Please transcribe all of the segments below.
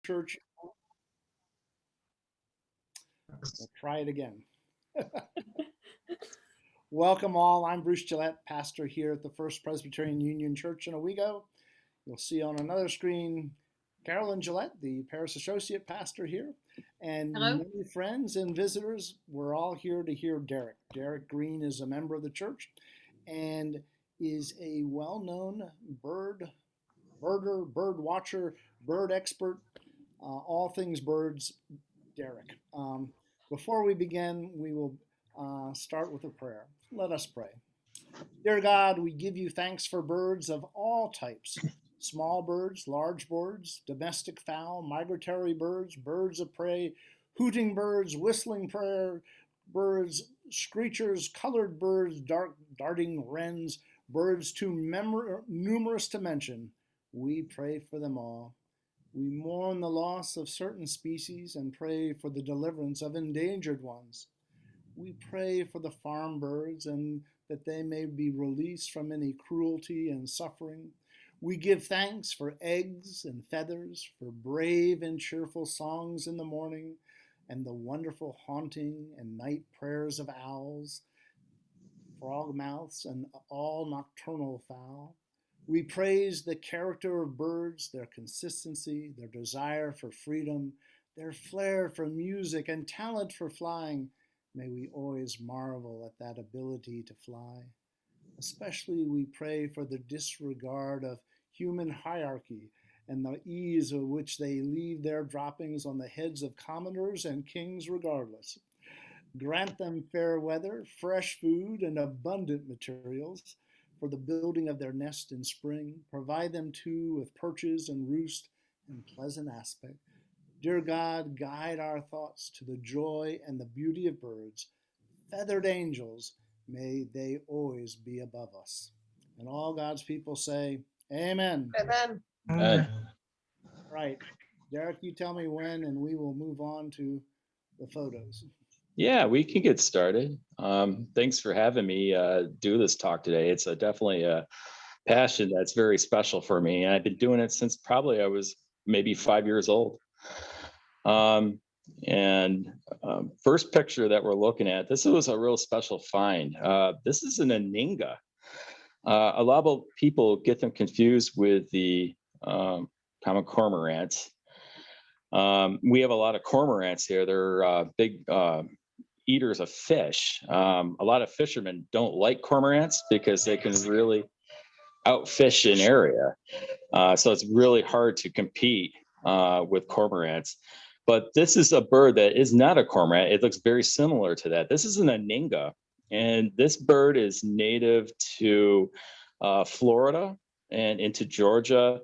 Church. We'll try it again. Welcome all. I'm Bruce Gillette, pastor here at the First Presbyterian Union Church in Owego. You'll see on another screen Carolyn Gillette, the parish associate pastor here, and Hello. many friends and visitors. We're all here to hear Derek. Derek Green is a member of the church and is a well-known birder, bird watcher, bird expert, all things birds. Derek. Before we begin, we will start with a prayer. Let us pray. Dear God, we give you thanks for birds of all types, small birds, large birds, domestic fowl, migratory birds, birds of prey, hooting birds, whistling prayer, birds, screechers, colored birds, darting wrens, birds too numerous to mention. We pray for them all. We mourn the loss of certain species and pray for the deliverance of endangered ones. We pray for the farm birds and that they may be released from any cruelty and suffering. We give thanks for eggs and feathers, for brave and cheerful songs in the morning, and the wonderful haunting and night prayers of owls, frog mouths, and all nocturnal fowl. We praise the character of birds, their consistency, their desire for freedom, their flair for music, and talent for flying. May we always marvel at that ability to fly. Especially we pray for the disregard of human hierarchy and the ease with which they leave their droppings on the heads of commoners and kings regardless. Grant them fair weather, fresh food, and abundant materials for the building of their nest in spring. Provide them too with perches and roost and pleasant aspect. Dear God, guide our thoughts to the joy and the beauty of birds. Feathered angels, may they always be above us. And all God's people say, Amen. Amen. Amen. Right. Derek, you tell me when, and we will move on to the photos. Yeah, we can get started. Thanks for having me do this talk today. It's definitely a passion that's very special for me. And I've been doing it since probably I was maybe 5 years old. First picture that we're looking at, this was a real special find. This is an Aninga. A lot of people get them confused with the common cormorants. We have a lot of cormorants here. They're big eaters of fish. A lot of fishermen don't like cormorants because they can really outfish an area. So it's really hard to compete with cormorants. But this is a bird that is not a cormorant. It looks very similar to that. This is an Aninga, and this bird is native to Florida and into Georgia,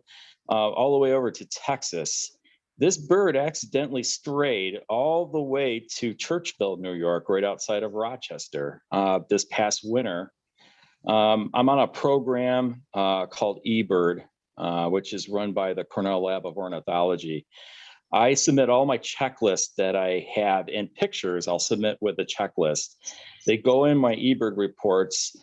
all the way over to Texas. This bird accidentally strayed all the way to Churchville, New York, right outside of Rochester this past winter. I'm on a program called eBird, which is run by the Cornell Lab of Ornithology. I submit all my checklists that I have and pictures I'll submit with the checklist. They go in my eBird reports,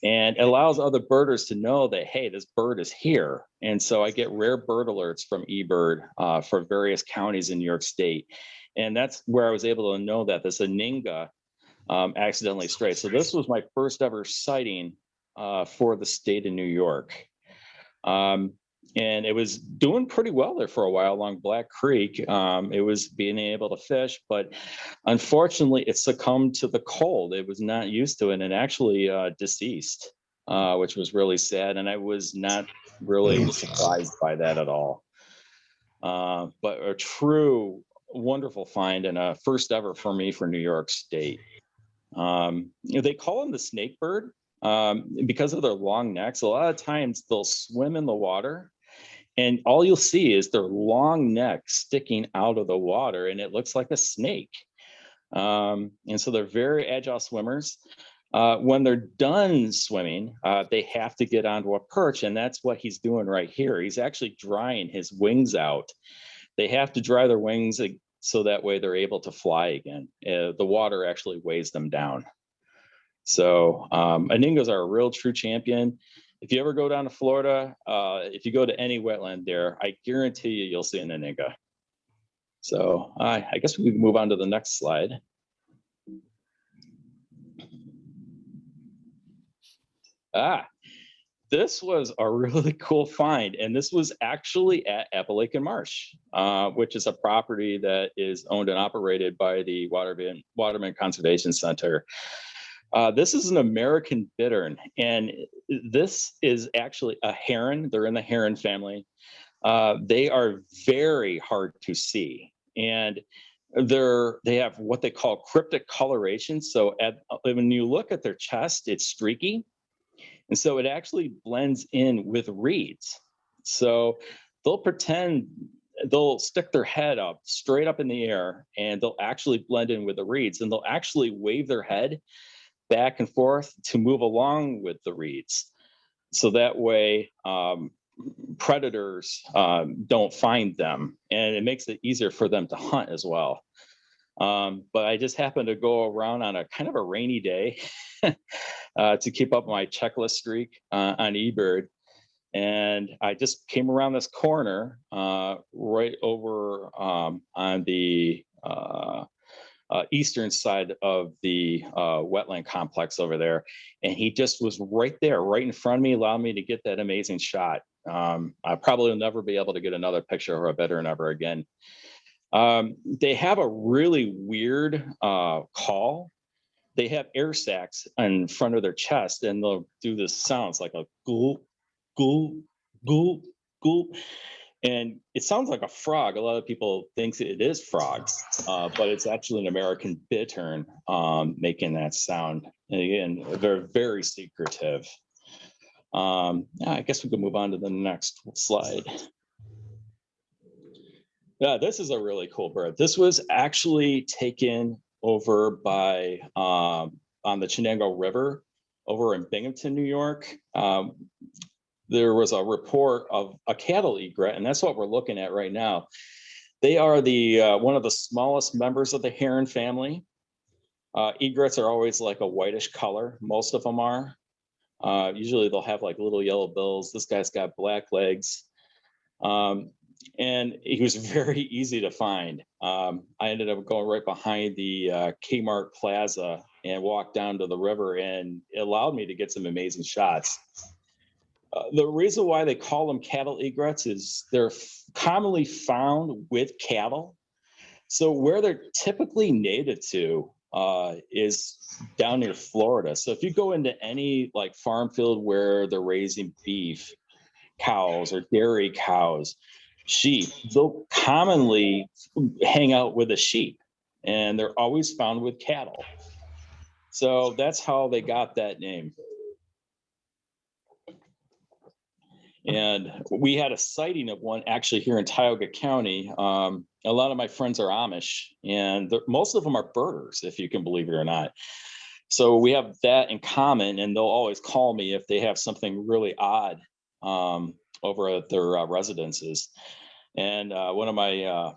and it allows other birders to know that, hey, this bird is here. And so I get rare bird alerts from eBird for various counties in New York State. And that's where I was able to know that this Aninga accidentally strayed. So this was my first ever sighting for the state of New York. And it was doing pretty well there for a while along Black Creek. It was being able to fish, but unfortunately it succumbed to the cold. It was not used to it and actually deceased, which was really sad. And I was not really surprised by that at all. But a true wonderful find and a first ever for me for New York State. They call them the snake bird because of their long necks. A lot of times they'll swim in the water, and all you'll see is their long neck sticking out of the water, and it looks like a snake. And so they're very agile swimmers. When they're done swimming, they have to get onto a perch, and that's what he's doing right here. He's actually drying his wings out. They have to dry their wings so that way they're able to fly again. The water actually weighs them down. So Aningas are a real true champion. If you ever go down to Florida, if you go to any wetland there, I guarantee you'll see an Aninga. So I guess we can move on to the next slide. This was a really cool find, and this was actually at Appalachian Marsh, which is a property that is owned and operated by the Waterman Conservation Center. This is an American bittern, and this is actually a heron. They're in the heron family. They are very hard to see, and they have what they call cryptic coloration. So when you look at their chest, it's streaky. And so it actually blends in with reeds. So they'll stick their head up straight up in the air, and they'll actually blend in with the reeds, and they'll actually wave their head back and forth to move along with the reeds. So that way, predators don't find them, and it makes it easier for them to hunt as well. But I just happened to go around on a kind of a rainy day to keep up my checklist streak on eBird. And I just came around this corner right over on the eastern side of the wetland complex over there. And he just was right there, right in front of me, allowed me to get that amazing shot. I probably will never be able to get another picture of a bittern ever again. They have a really weird call. They have air sacs in front of their chest, and they'll do this sounds like a gulp, gulp, gulp, gulp. And it sounds like a frog. A lot of people think it is frogs, but it's actually an American bittern making that sound. And again, they're very secretive. I guess we can move on to the next slide. Yeah, this is a really cool bird. This was actually taken over by on the Chenango River over in Binghamton, New York. There was a report of a cattle egret, and that's what we're looking at right now. They are the one of the smallest members of the heron family. Egrets are always like a whitish color. Most of them are. Usually they'll have like little yellow bills. This guy's got black legs. And he was very easy to find. I ended up going right behind the Kmart Plaza and walked down to the river, and it allowed me to get some amazing shots. The reason why they call them cattle egrets is they're commonly found with cattle. So where they're typically native to is down near Florida. So if you go into any like farm field where they're raising beef, cows or dairy cows, sheep, they'll commonly hang out with the sheep, and they're always found with cattle. So that's how they got that name. And we had a sighting of one actually here in Tioga County. A lot of my friends are Amish, and most of them are birders, if you can believe it or not. So we have that in common, and they'll always call me if they have something really odd over at their residences. And one of my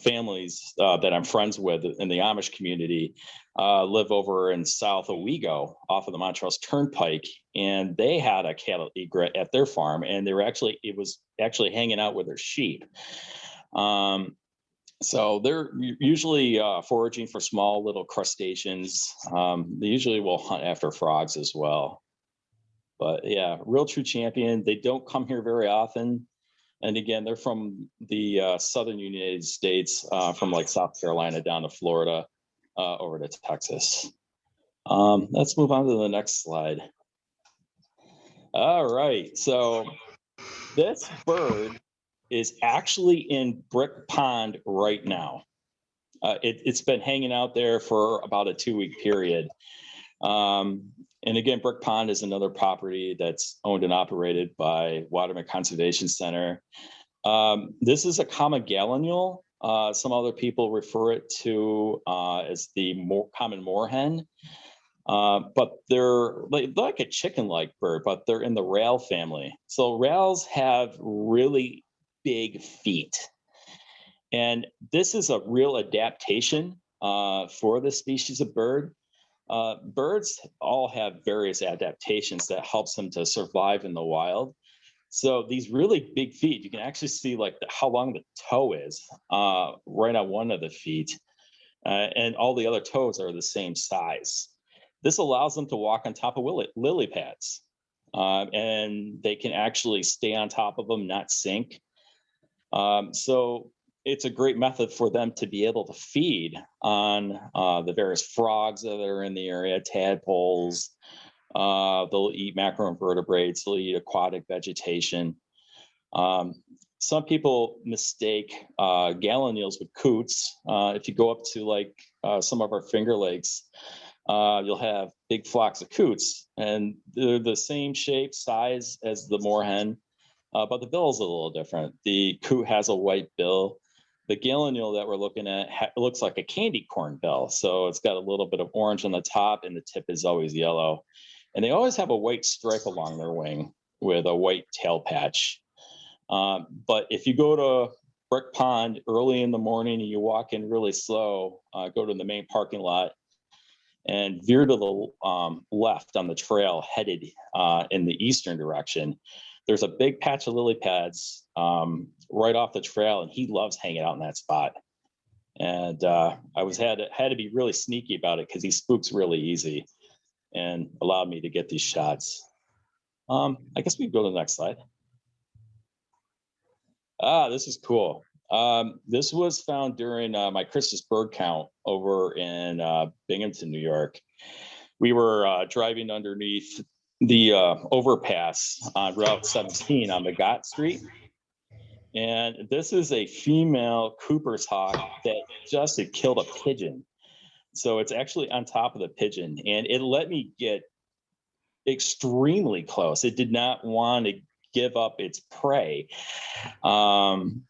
families that I'm friends with in the Amish community live over in South Owego off of the Montrose Turnpike, and they had a cattle egret at their farm, and it was actually hanging out with their sheep. So they're usually foraging for small little crustaceans. They usually will hunt after frogs as well. But yeah, real true champion. They don't come here very often. And again, they're from the southern United States, from like South Carolina down to Florida, over to Texas. Let's move on to the next slide. All right, so this bird is actually in Brick Pond right now. It's been hanging out there for about a 2-week period. And again, Brick Pond is another property that's owned and operated by Waterman Conservation Center. This is a common gallinule. Some other people refer it to as the common moorhen. But they're like a chicken-like bird, but they're in the rail family. So rails have really big feet. And this is a real adaptation for this species of bird. Birds all have various adaptations that helps them to survive in the wild. So these really big feet, you can actually see like how long the toe is right on one of the feet, and all the other toes are the same size. This allows them to walk on top of lily pads, and they can actually stay on top of them, not sink. So it's a great method for them to be able to feed on the various frogs that are in the area, tadpoles. They'll eat macroinvertebrates, they'll eat aquatic vegetation. Um, some people mistake gallon eels with coots. If you go up to like some of our Finger Lakes, you'll have big flocks of coots, and they're the same shape, size as the moorhen, but the bill is a little different. The coot has a white bill. The gallinule that we're looking at looks like a candy corn bill. So it's got a little bit of orange on the top, and the tip is always yellow. And they always have a white stripe along their wing with a white tail patch. But if you go to Brick Pond early in the morning and you walk in really slow, go to the main parking lot and veer to the left on the trail headed in the eastern direction, there's a big patch of lily pads right off the trail, and he loves hanging out in that spot. And had to be really sneaky about it because he spooks really easy and allowed me to get these shots. I guess we can go to the next slide. This is cool. This was found during my Christmas bird count over in Binghamton, New York. We were driving underneath the overpass on Route 17 on Magat Street. And this is a female Cooper's hawk that just had killed a pigeon. So it's actually on top of the pigeon, and it let me get extremely close. It did not want to give up its prey. And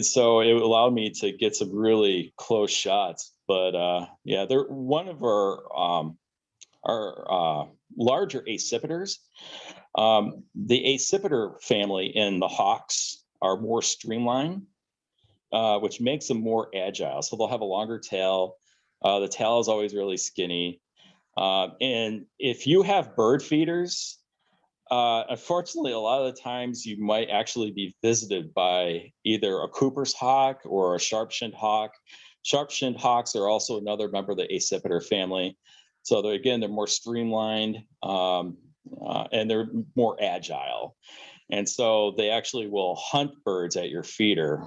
so it allowed me to get some really close shots. But yeah, they're one of our larger accipiters. The accipiter family in the hawks are more streamlined, which makes them more agile. So they'll have a longer tail. The tail is always really skinny. And if you have bird feeders, unfortunately, a lot of the times you might actually be visited by either a Cooper's hawk or a sharp-shinned hawk. Sharp-shinned hawks are also another member of the accipiter family. So they're more streamlined and they're more agile. And so they actually will hunt birds at your feeder.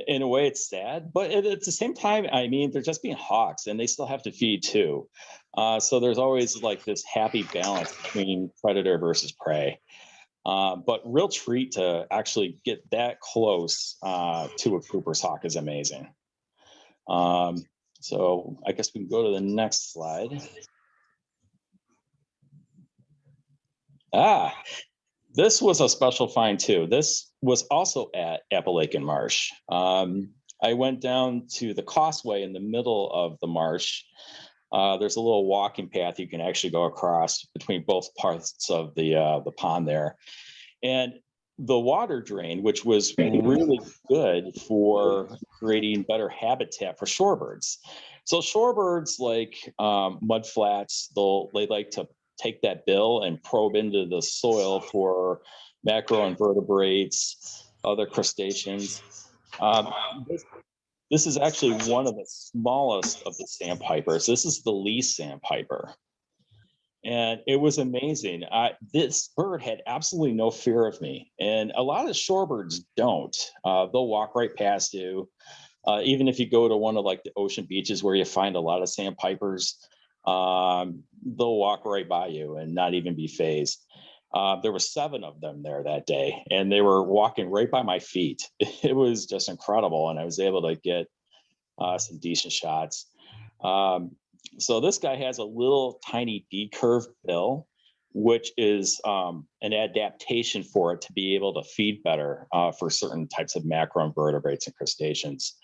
In a way, it's sad, but at the same time, I mean, they're just being hawks and they still have to feed too. So there's always like this happy balance between predator versus prey. But real treat to actually get that close to a Cooper's hawk is amazing. So I guess we can go to the next slide. This was a special find too. This was also at Appalachian Marsh. I went down to the causeway in the middle of the marsh. There's a little walking path you can actually go across between both parts of the pond there. And the water drain, which was really good for creating better habitat for shorebirds. So shorebirds like mudflats, they like to take that bill and probe into the soil for macroinvertebrates, other crustaceans. This is actually one of the smallest of the sandpipers. This is the least sandpiper. And it was amazing. This bird had absolutely no fear of me. And a lot of shorebirds don't. They'll walk right past you. Even if you go to one of like the ocean beaches where you find a lot of sandpipers, they'll walk right by you and not even be phased. There were 7 of them there that day, and they were walking right by my feet. It was just incredible, and I was able to get some decent shots. So this guy has a little tiny D-curved bill, which is an adaptation for it to be able to feed better for certain types of macroinvertebrates and crustaceans.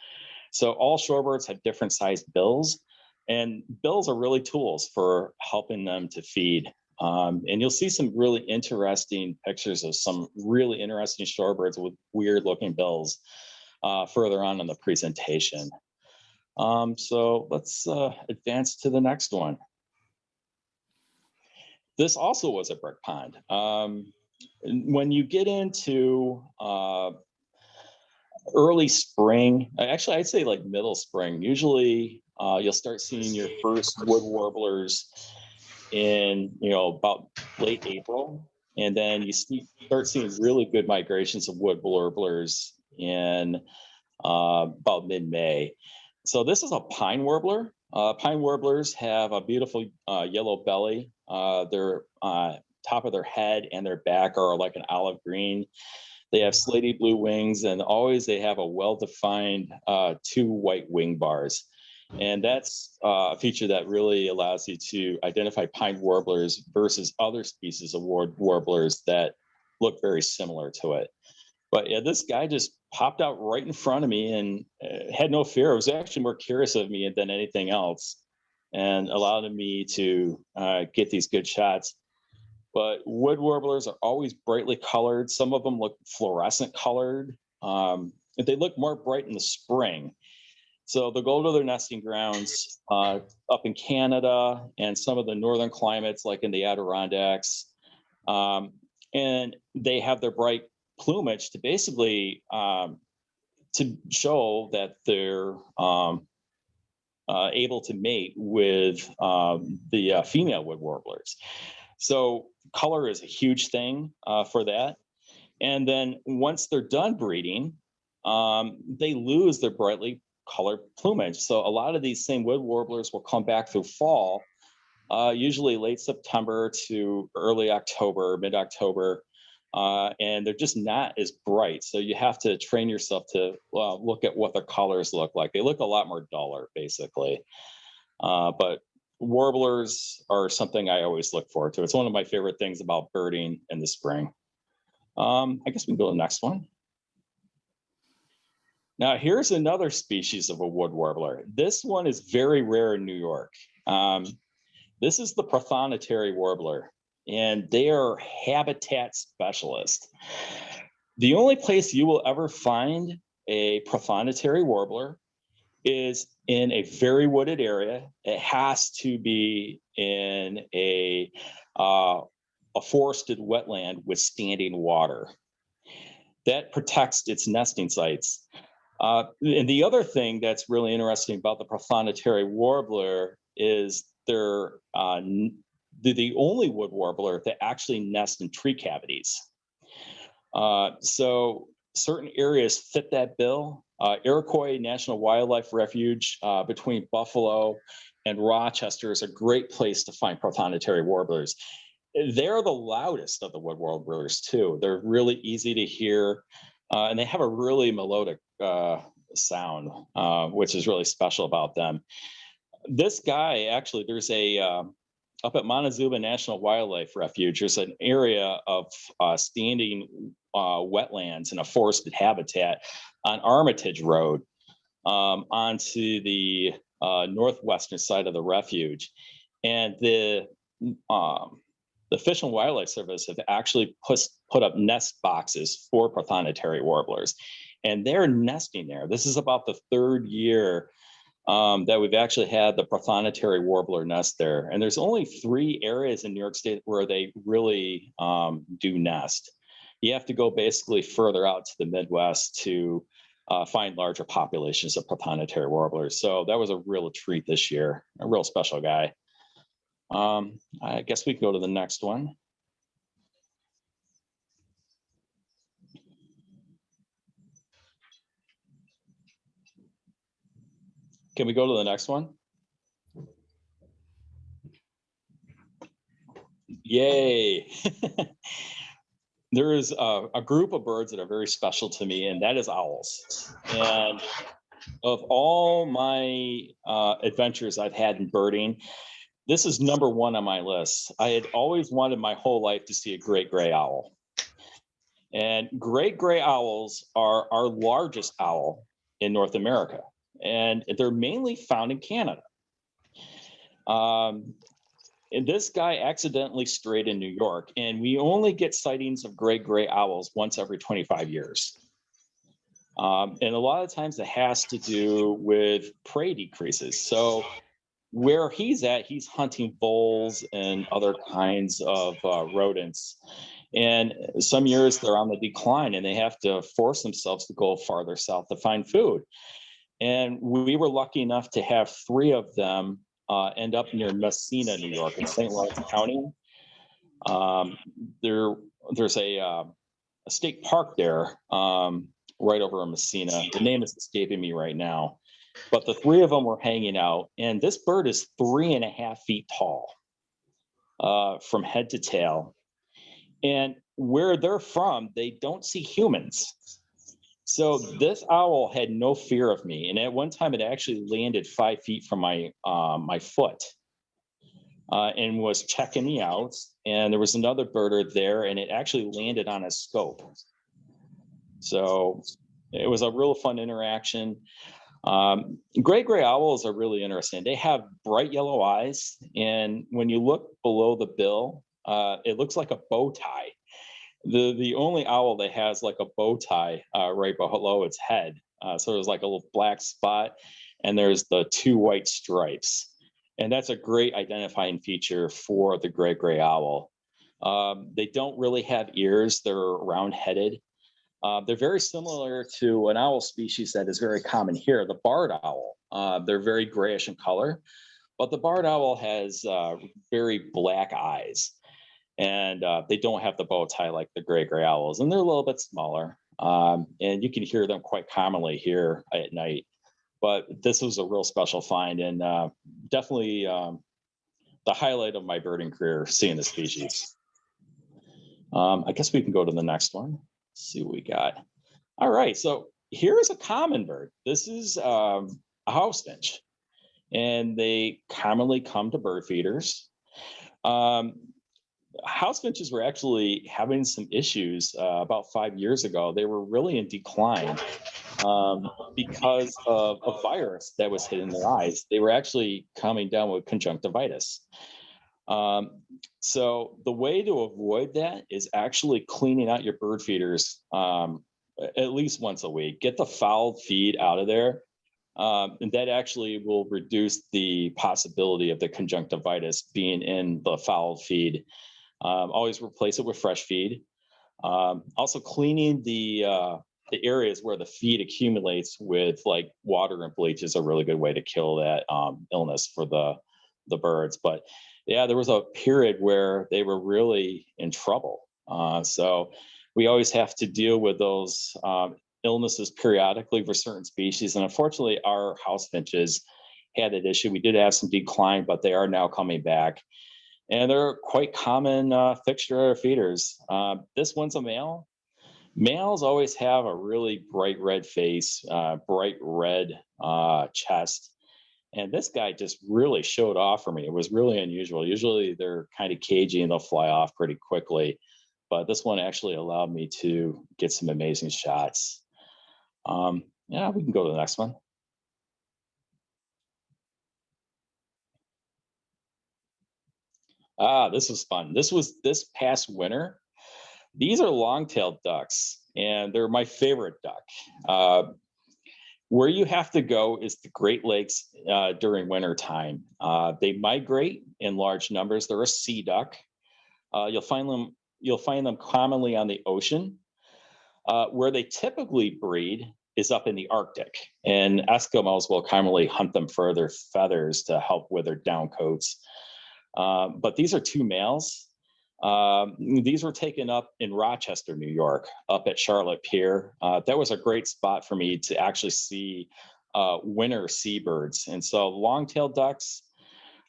So all shorebirds have different sized bills, and bills are really tools for helping them to feed. And you'll see some really interesting pictures of some really interesting shorebirds with weird looking bills further on in the presentation. So let's advance to the next one. This also was a brick pond. When you get into early spring, actually, I'd say like middle spring, usually you'll start seeing your first wood warblers in, about late April. And then you start seeing really good migrations of wood warblers in about mid-May. So this is a pine warbler. Pine warblers have a beautiful yellow belly. Their top of their head and their back are like an olive green. They have slaty blue wings, and always they have a well-defined 2 white wing bars. And that's a feature that really allows you to identify pine warblers versus other species of warblers that look very similar to it. But yeah, this guy just popped out right in front of me and had no fear. It was actually more curious of me than anything else, and allowed me to get these good shots. But wood warblers are always brightly colored. Some of them look fluorescent colored. They look more bright in the spring. So they'll go to their nesting grounds up in Canada and some of the northern climates, like in the Adirondacks. And they have their bright plumage to basically to show that they're able to mate with the female wood warblers. So color is a huge thing for that. And then once they're done breeding, they lose their brightly colored plumage. So a lot of these same wood warblers will come back through fall, usually late September to early October, mid-October, and they're just not as bright. So you have to train yourself to look at what their colors look like. They look a lot more duller, basically. But warblers are something I always look forward to. It's one of my favorite things about birding in the spring. I guess we can go to the next one. Now, here's another species of a wood warbler. This one is very rare in New York. This is the prothonotary warbler, and they are habitat specialists. The only place you will ever find a prothonotary warbler is in a very wooded area. It has to be in a forested wetland with standing water. That protects its nesting sites. And the other thing that's really interesting about the prothonotary warbler is they're the only wood warbler that actually nest in tree cavities. So certain areas fit that bill. Iroquois National Wildlife Refuge between Buffalo and Rochester is a great place to find prothonotary warblers. They're the loudest of the wood warblers too. They're really easy to hear, and they have a really melodic sound, which is really special about them. This guy, actually, there's a up at Montezuma National Wildlife Refuge, there's an area of standing wetlands and a forested habitat on Armitage Road onto the northwestern side of the refuge. And the Fish and Wildlife Service have actually put up nest boxes for prothonotary warblers, and they're nesting there. This is about the 3rd year that we've actually had the prothonotary warbler nest there. And there's only 3 areas in New York State where they really do nest. You have to go basically further out to the Midwest to find larger populations of prothonotary warblers. So that was a real treat this year, a real special guy. I guess we can go to the next one. Can we go to the next one? Yay. There is a group of birds that are very special to me, and that is owls. And of all my adventures I've had in birding, this is number 1 on my list. I had always wanted my whole life to see a great gray owl. And great gray owls are our largest owl in North America, and they're mainly found in Canada. And this guy accidentally strayed in New York, and we only get sightings of great gray owls once every 25 years. And a lot of times it has to do with prey decreases. So where he's at, he's hunting voles and other kinds of rodents. And some years they're on the decline and they have to force themselves to go farther south to find food. And we were lucky enough to have three of them end up near Messina, New York, in St. Lawrence County. Um, there, there's a state park there, right over in Messina. The name is escaping me right now, but the three of them were hanging out, and this bird is 3.5 feet tall, from head to tail. And where they're from, they don't see humans. So this owl had no fear of me, and at one time it actually landed 5 feet from my foot, and was checking me out. And there was another birder there, and it actually landed on a scope. So it was a real fun interaction. Gray owls are really interesting. They have bright yellow eyes, and when you look below the bill, it looks like a bow tie. The only owl that has like a bow tie right below its head. So there's like a little black spot, and there's the two white stripes, and that's a great identifying feature for the gray owl. They don't really have ears; they're round-headed. They're very similar to an owl species that is very common here, the barred owl. They're very grayish in color, but the barred owl has very black eyes, and they don't have the bow tie like the gray owls, and they're a little bit smaller. And you can hear them quite commonly here at night. But this was a real special find, and definitely the highlight of my birding career, seeing the species. I guess we can go to the next one. See what we got. All right, so here is a common bird. This is a house finch, and they commonly come to bird feeders. House finches were actually having some issues about 5 years ago. They were really in decline because of a virus that was hitting their eyes. They were actually coming down with conjunctivitis. So the way to avoid that is actually cleaning out your bird feeders at least once a week. Get the fouled feed out of there. And that actually will reduce the possibility of the conjunctivitis being in the fouled feed. Always replace it with fresh feed. Also cleaning the areas where the feed accumulates with like water and bleach is a really good way to kill that illness for the birds. But yeah, there was a period where they were really in trouble. So we always have to deal with those illnesses periodically for certain species. And unfortunately, our house finches had that issue. We did have some decline, but they are now coming back. And they're quite common fixture at our feeders. This one's a male. Males always have a really bright red face, bright red chest. And this guy just really showed off for me. It was really unusual. Usually they're kind of cagey and they'll fly off pretty quickly. But this one actually allowed me to get some amazing shots. Yeah, we can go to the next one. This was fun. This was this past winter. These are long-tailed ducks, and they're my favorite duck. Where you have to go is the Great Lakes during winter time. They migrate in large numbers. They're a sea duck. You'll find them commonly on the ocean. Where they typically breed is up in the Arctic, and Eskimos will commonly hunt them for their feathers to help with their down coats. But these are two males. These were taken up in Rochester, New York, up at Charlotte Pier. That was a great spot for me to actually see winter seabirds. And so long-tailed ducks,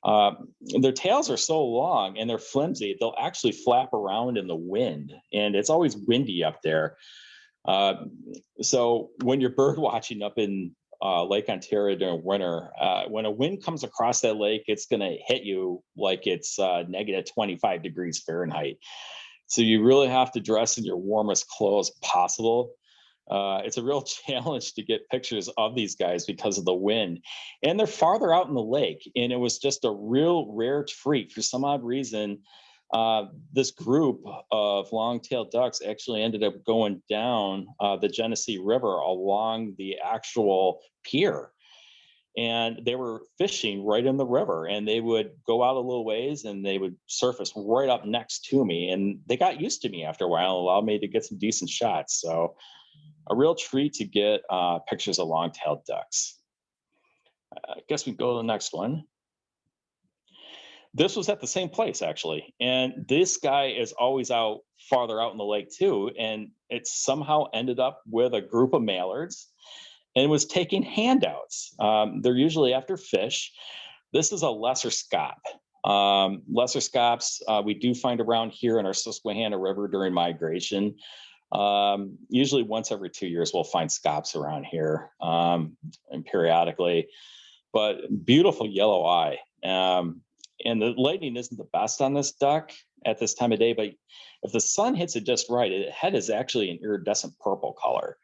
their tails are so long and they're flimsy, they'll actually flap around in the wind. And it's always windy up there. So when you're bird watching up in Lake Ontario during winter, when a wind comes across that lake, it's going to hit you like it's negative 25 degrees Fahrenheit. So you really have to dress in your warmest clothes possible. It's a real challenge to get pictures of these guys because of the wind. And they're farther out in the lake. And it was just a real rare treat. For some odd reason, this group of long-tailed ducks actually ended up going down the Genesee River along the actual pier. and they were fishing right in the river, and they would go out a little ways and they would surface right up next to me, and they got used to me after a while, allowed me to get some decent shots. So a real treat to get pictures of long-tailed ducks. I guess we go to the next one. This was at the same place actually, and this guy is always out farther out in the lake too, and it somehow ended up with a group of mallards and was taking handouts. They're usually after fish. This is a lesser scop. Lesser scops we do find around here in our Susquehanna River during migration. Usually once every 2 years, we'll find scops around here, and periodically, but beautiful yellow eye. And the lighting isn't the best on this duck at this time of day, but if the sun hits it just right, its head is actually an iridescent purple color.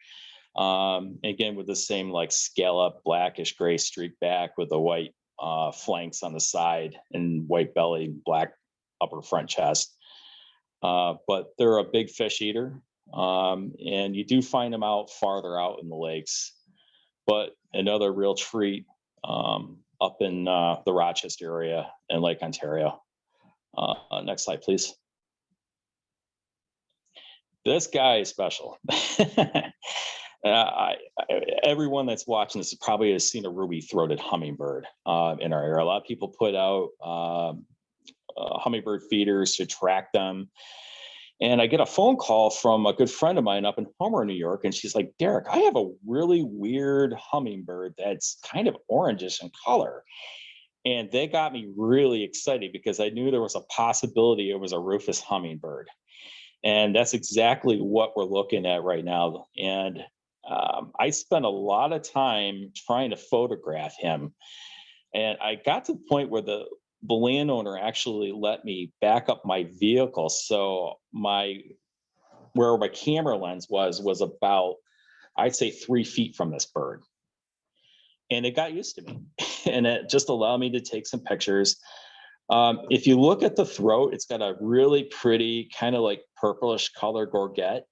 Again, with the same like scallop, blackish gray streak back with the white flanks on the side and white belly, black upper front chest. But they're a big fish eater, and you do find them out farther out in the lakes. But another real treat up in the Rochester area and Lake Ontario. Next slide, please. This guy is special. Everyone that's watching this probably has seen a ruby-throated hummingbird in our area. A lot of people put out hummingbird feeders to track them. And I get a phone call from a good friend of mine up in Homer, New York, and she's like, Derek, I have a really weird hummingbird that's kind of orangish in color. And they got me really excited because I knew there was a possibility it was a rufous hummingbird. And that's exactly what we're looking at right now. And I spent a lot of time trying to photograph him. And I got to the point where the landowner actually let me back up my vehicle. So where my camera lens was about, I'd say 3 feet from this bird. And it got used to me and it just allowed me to take some pictures. If you look at the throat, it's got a really pretty kind of like purplish color gorget.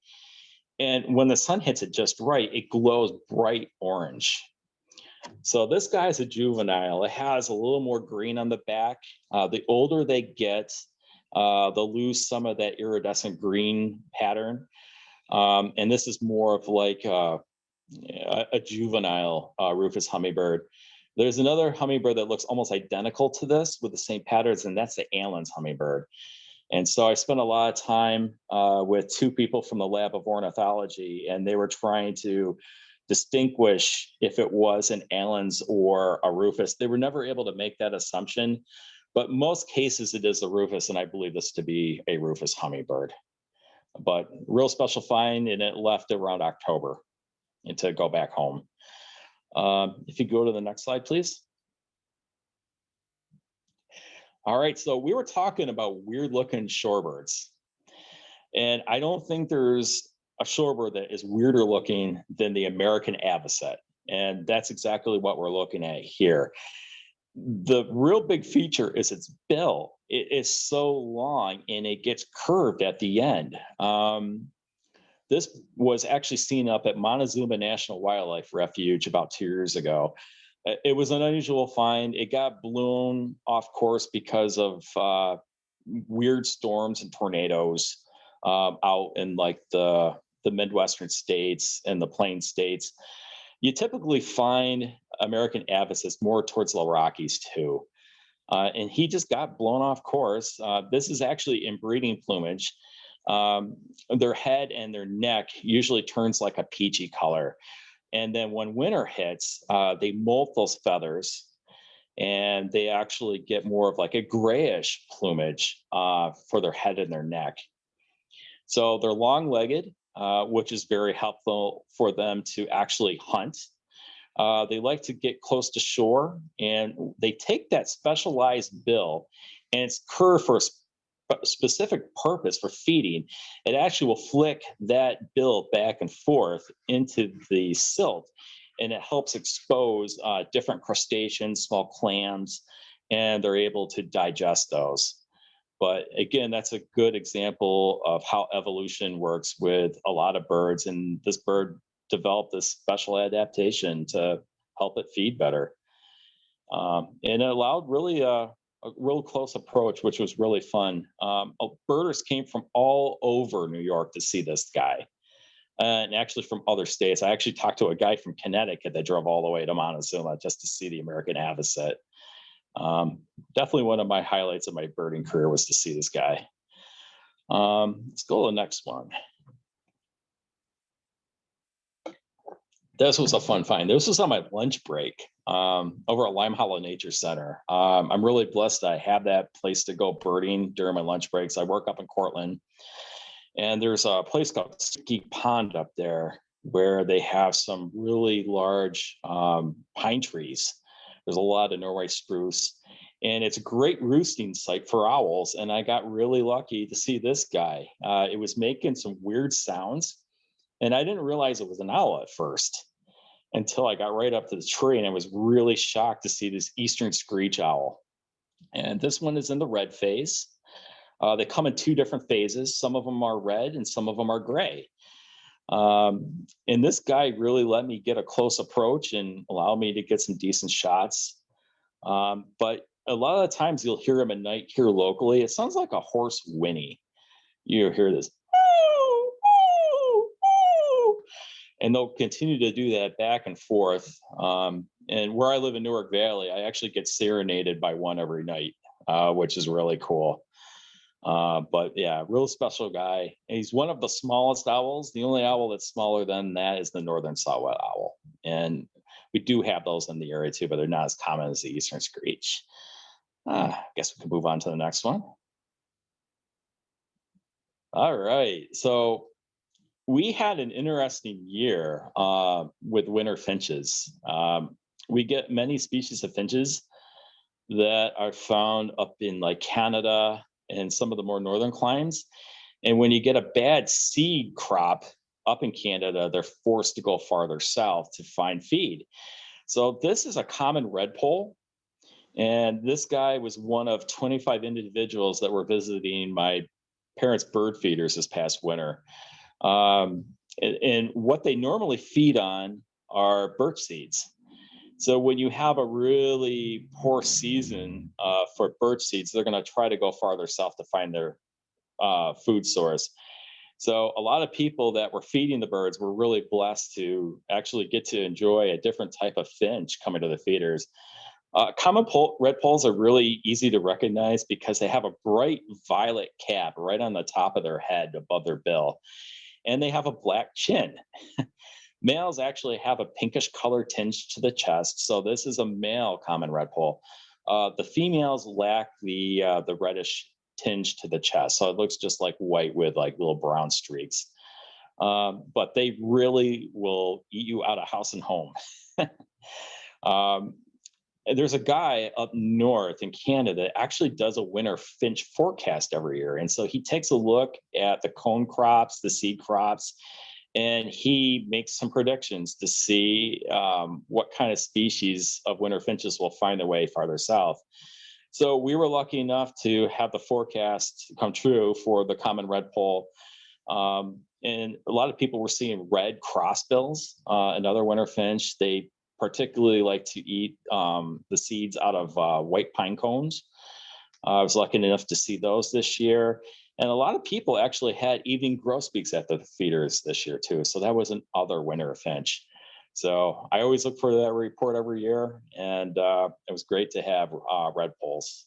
And when the sun hits it just right, it glows bright orange. So this guy's a juvenile. It has a little more green on the back. The older they get, they'll lose some of that iridescent green pattern. And this is more of like a juvenile rufous hummingbird. There's another hummingbird that looks almost identical to this with the same patterns, and that's the Allen's hummingbird. And so I spent a lot of time with 2 people from the lab of ornithology, and they were trying to distinguish if it was an Allen's or a rufous. They were never able to make that assumption, but most cases it is a rufous, and I believe this to be a rufous hummingbird. But real special find, and it left around October and to go back home. If you go to the next slide, please. All right, so we were talking about weird looking shorebirds. And I don't think there's a shorebird that is weirder looking than the American avocet. And that's exactly what we're looking at here. The real big feature is its bill. It is so long and it gets curved at the end. This was actually seen up at Montezuma National Wildlife Refuge about 2 years ago. It was an unusual find. It got blown off course because of weird storms and tornadoes out in like the Midwestern states and the Plain states. You typically find American avocets more towards the Rockies too. And he just got blown off course. This is actually in breeding plumage. Their head and their neck usually turns like a peachy color. And then when winter hits, they molt those feathers and they actually get more of like a grayish plumage for their head and their neck. So they're long-legged, which is very helpful for them to actually hunt. They like to get close to shore, and they take that specialized bill, and it's curved for a specific purpose for feeding. It actually will flick that bill back and forth into the silt, and it helps expose different crustaceans, small clams, and they're able to digest those. But again, that's a good example of how evolution works with a lot of birds. And this bird developed this special adaptation to help it feed better. And it allowed really a real close approach, which was really fun. Birders came from all over New York to see this guy, and actually from other states. I actually talked to a guy from Connecticut that drove all the way to Montezuma just to see the American avocet. Definitely one of my highlights of my birding career was to see this guy. Let's go to the next one. This was a fun find. This was on my lunch break over at Lime Hollow Nature Center. I'm really blessed that I have that place to go birding during my lunch breaks. I work up in Cortland, and there's a place called Sticky Pond up there where they have some really large pine trees. There's a lot of Norway spruce, and it's a great roosting site for owls. And I got really lucky to see this guy. It was making some weird sounds, and I didn't realize it was an owl at first until I got right up to the tree, and I was really shocked to see this eastern screech owl. And this one is in the red phase. They come in two different phases. Some of them are red and some of them are gray. And this guy really let me get a close approach and allow me to get some decent shots. But a lot of the times you'll hear him at night here locally. It sounds like a horse whinny. You hear this, and they'll continue to do that back and forth. And where I live in Newark Valley, I actually get serenaded by one every night, which is really cool. But yeah, real special guy. And he's one of the smallest owls. The only owl that's smaller than that is the northern saw-whet owl. And we do have those in the area too, but they're not as common as the eastern screech. I guess we can move on to the next one. All right. So we had an interesting year with winter finches. We get many species of finches that are found up in like Canada and some of the more northern climes. And when you get a bad seed crop up in Canada, they're forced to go farther south to find feed. So this is a common redpoll. And this guy was one of 25 individuals that were visiting my parents' bird feeders this past winter. And what they normally feed on are birch seeds. So when you have a really poor season for birch seeds, they're going to try to go farther south to find their food source. So a lot of people that were feeding the birds were really blessed to actually get to enjoy a different type of finch coming to the feeders. Common redpolls are really easy to recognize because they have a bright violet cap right on the top of their head above their bill, and they have a black chin. Males actually have a pinkish color tinge to the chest, so this is a male common redpoll. The females lack the reddish tinge to the chest, so it looks just like white with like little brown streaks. But they really will eat you out of house and home. And there's a guy up north in Canada that actually does a winter finch forecast every year. And so he takes a look at the cone crops, the seed crops, and he makes some predictions to see what kind of species of winter finches will find their way farther south. So we were lucky enough to have the forecast come true for the common redpoll. And a lot of people were seeing red crossbills, another winter finch. They particularly like to eat the seeds out of white pine cones. I was lucky enough to see those this year. And a lot of people actually had evening grosbeaks at the feeders this year too. So that was another winter finch. So I always look for that report every year. And it was great to have redpolls.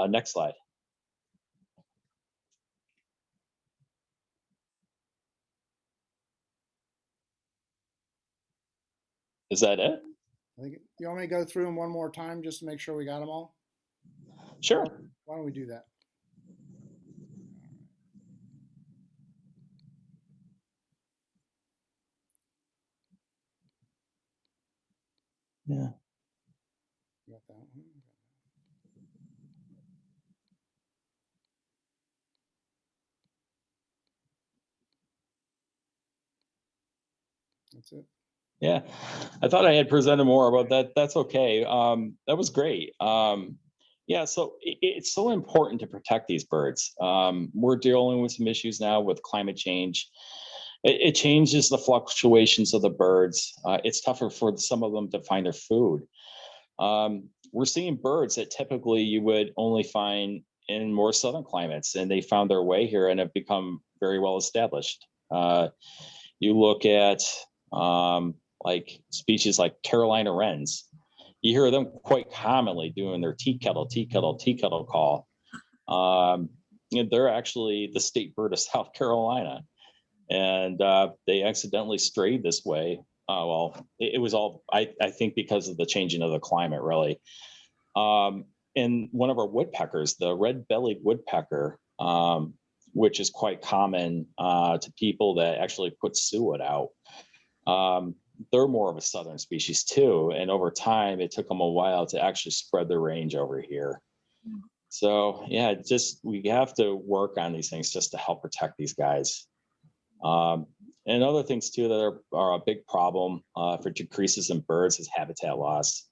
Next slide. Is that it? I think you want me to go through them one more time just to make sure we got them all? Sure. Why don't we do that? Yeah. Got that one. That's it. Yeah, I thought I had presented more, but that's okay. That was great. Yeah, so it's so important to protect these birds. We're dealing with some issues now with climate change. It changes the fluctuations of the birds. It's tougher for some of them to find their food. we're seeing birds that typically you would only find in more southern climates, and they found their way here and have become very well established. You look at like species like Carolina wrens. You hear them quite commonly doing their tea kettle, tea kettle, tea kettle call. They're actually the state bird of South Carolina, and they accidentally strayed this way. It was all, I think, because of the changing of the climate, really. And one of our woodpeckers, the red-bellied woodpecker, which is quite common to people that actually put suet out. They're more of a southern species too, and over time, it took them a while to actually spread their range over here. So yeah, just we have to work on these things just to help protect these guys. And other things too that are a big problem for decreases in birds is habitat loss.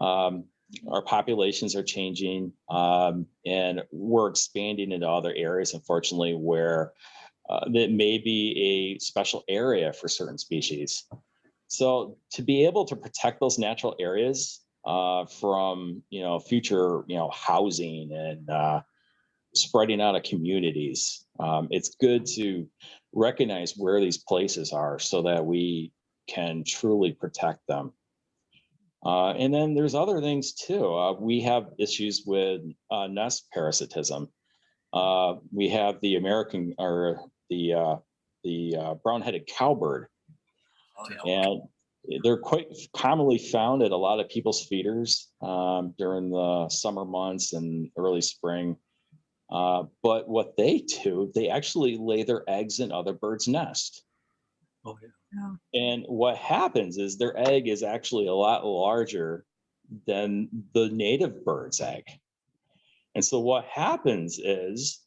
Our populations are changing, and we're expanding into other areas, unfortunately, where that may be a special area for certain species. So to be able to protect those natural areas from future housing and spreading out of communities, it's good to recognize where these places are so that we can truly protect them. And then there's other things too. We have issues with nest parasitism. We have the American or the brown-headed cowbird, and they're quite commonly found at a lot of people's feeders during the summer months and early spring. But what they do, they actually lay their eggs in other birds' nests. Oh, yeah. And what happens is their egg is actually a lot larger than the native bird's egg. And so what happens is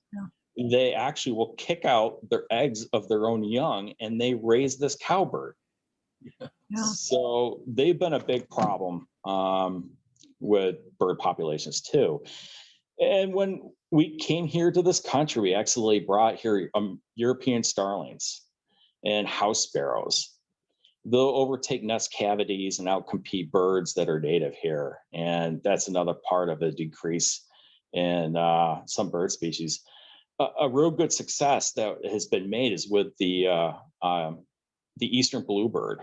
they actually will kick out their eggs of their own young and they raise this cowbird. So they've been a big problem with bird populations too. And when we came here to this country, we actually brought here European starlings and house sparrows. They'll overtake nest cavities and outcompete birds that are native here. And that's another part of a decrease in some bird species. A real good success that has been made is with the eastern bluebird,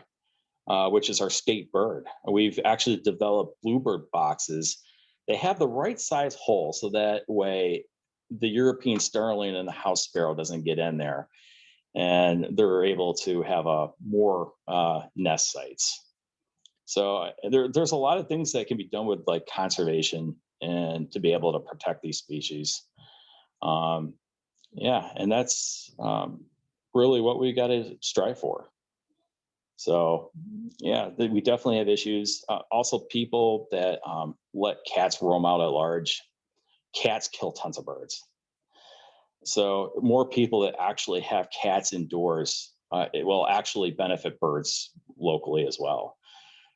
which is our state bird. We've actually developed bluebird boxes. They have the right size hole so that way the European starling and the house sparrow doesn't get in there, and they're able to have more nest sites. So there's a lot of things that can be done with like conservation and to be able to protect these species. And that's really what we got to strive for. So yeah, we definitely have issues. Also, people that let cats roam out at large. Cats kill tons of birds. So more people that actually have cats indoors, it will actually benefit birds locally as well.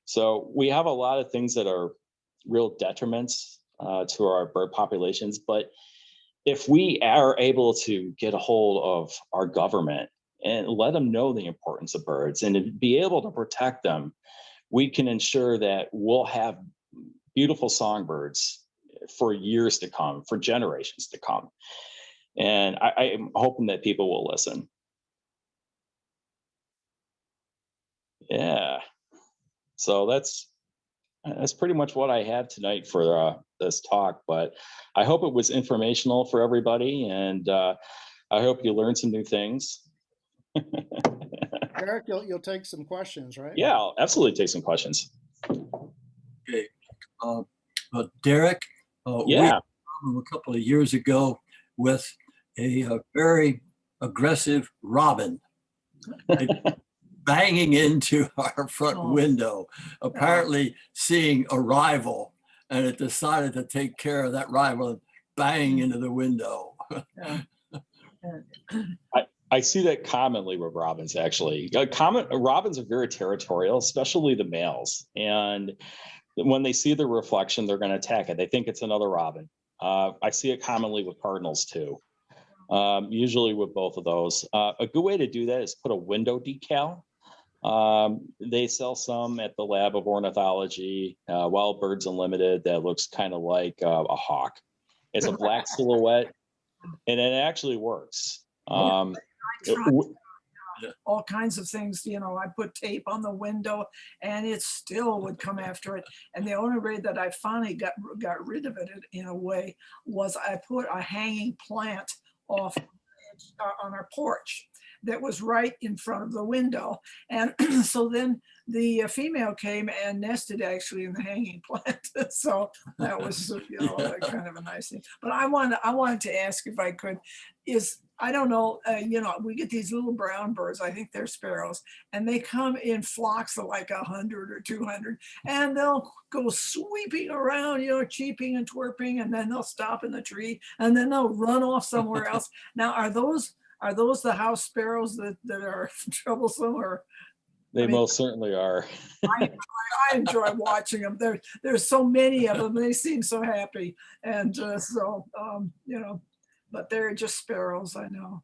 So we have a lot of things that are real detriments to our bird populations. But if we are able to get a hold of our government and let them know the importance of birds and to be able to protect them, we can ensure that we'll have beautiful songbirds for years to come, for generations to come. And I'm hoping that people will listen. Yeah. So that's pretty much what I have tonight for this talk. But I hope it was informational for everybody, and I hope you learned some new things. Derek, you'll take some questions, right? Yeah, I'll absolutely take some questions. Okay. Derek, Yeah. we a couple of years ago with a very aggressive robin banging into our front window, apparently seeing a rival, and it decided to take care of that rival and bang into the window. I see that commonly with robins, actually. Robins are very territorial, especially the males. And when they see the reflection, they're going to attack it. They think it's another robin. I see it commonly with cardinals too, usually with both of those. A good way to do that is put a window decal They sell some at the Lab of Ornithology, Wild Birds Unlimited, that looks kind of like a hawk. It's a black silhouette, and it actually works. I it- tried w- all kinds of things, you know, I put tape on the window and it still would come after it. And the only way that I finally got rid of it in a way was I put a hanging plant off on our porch that was right in front of the window. And so then the female came and nested actually in the hanging plant. So that was, you know, kind of a nice thing. But I wanted to ask if I could, I don't know, you know, we get these little brown birds, I think they're sparrows, and they come in flocks of like 100 or 200, and they'll go sweeping around, you know, cheeping and twerping, and then they'll stop in the tree, and then they'll run off somewhere else. Now, are those the house sparrows that are troublesome, or? they I mean, most certainly are. I enjoy watching them. There's so many of them. They seem so happy, and you know, but they're just sparrows. I know.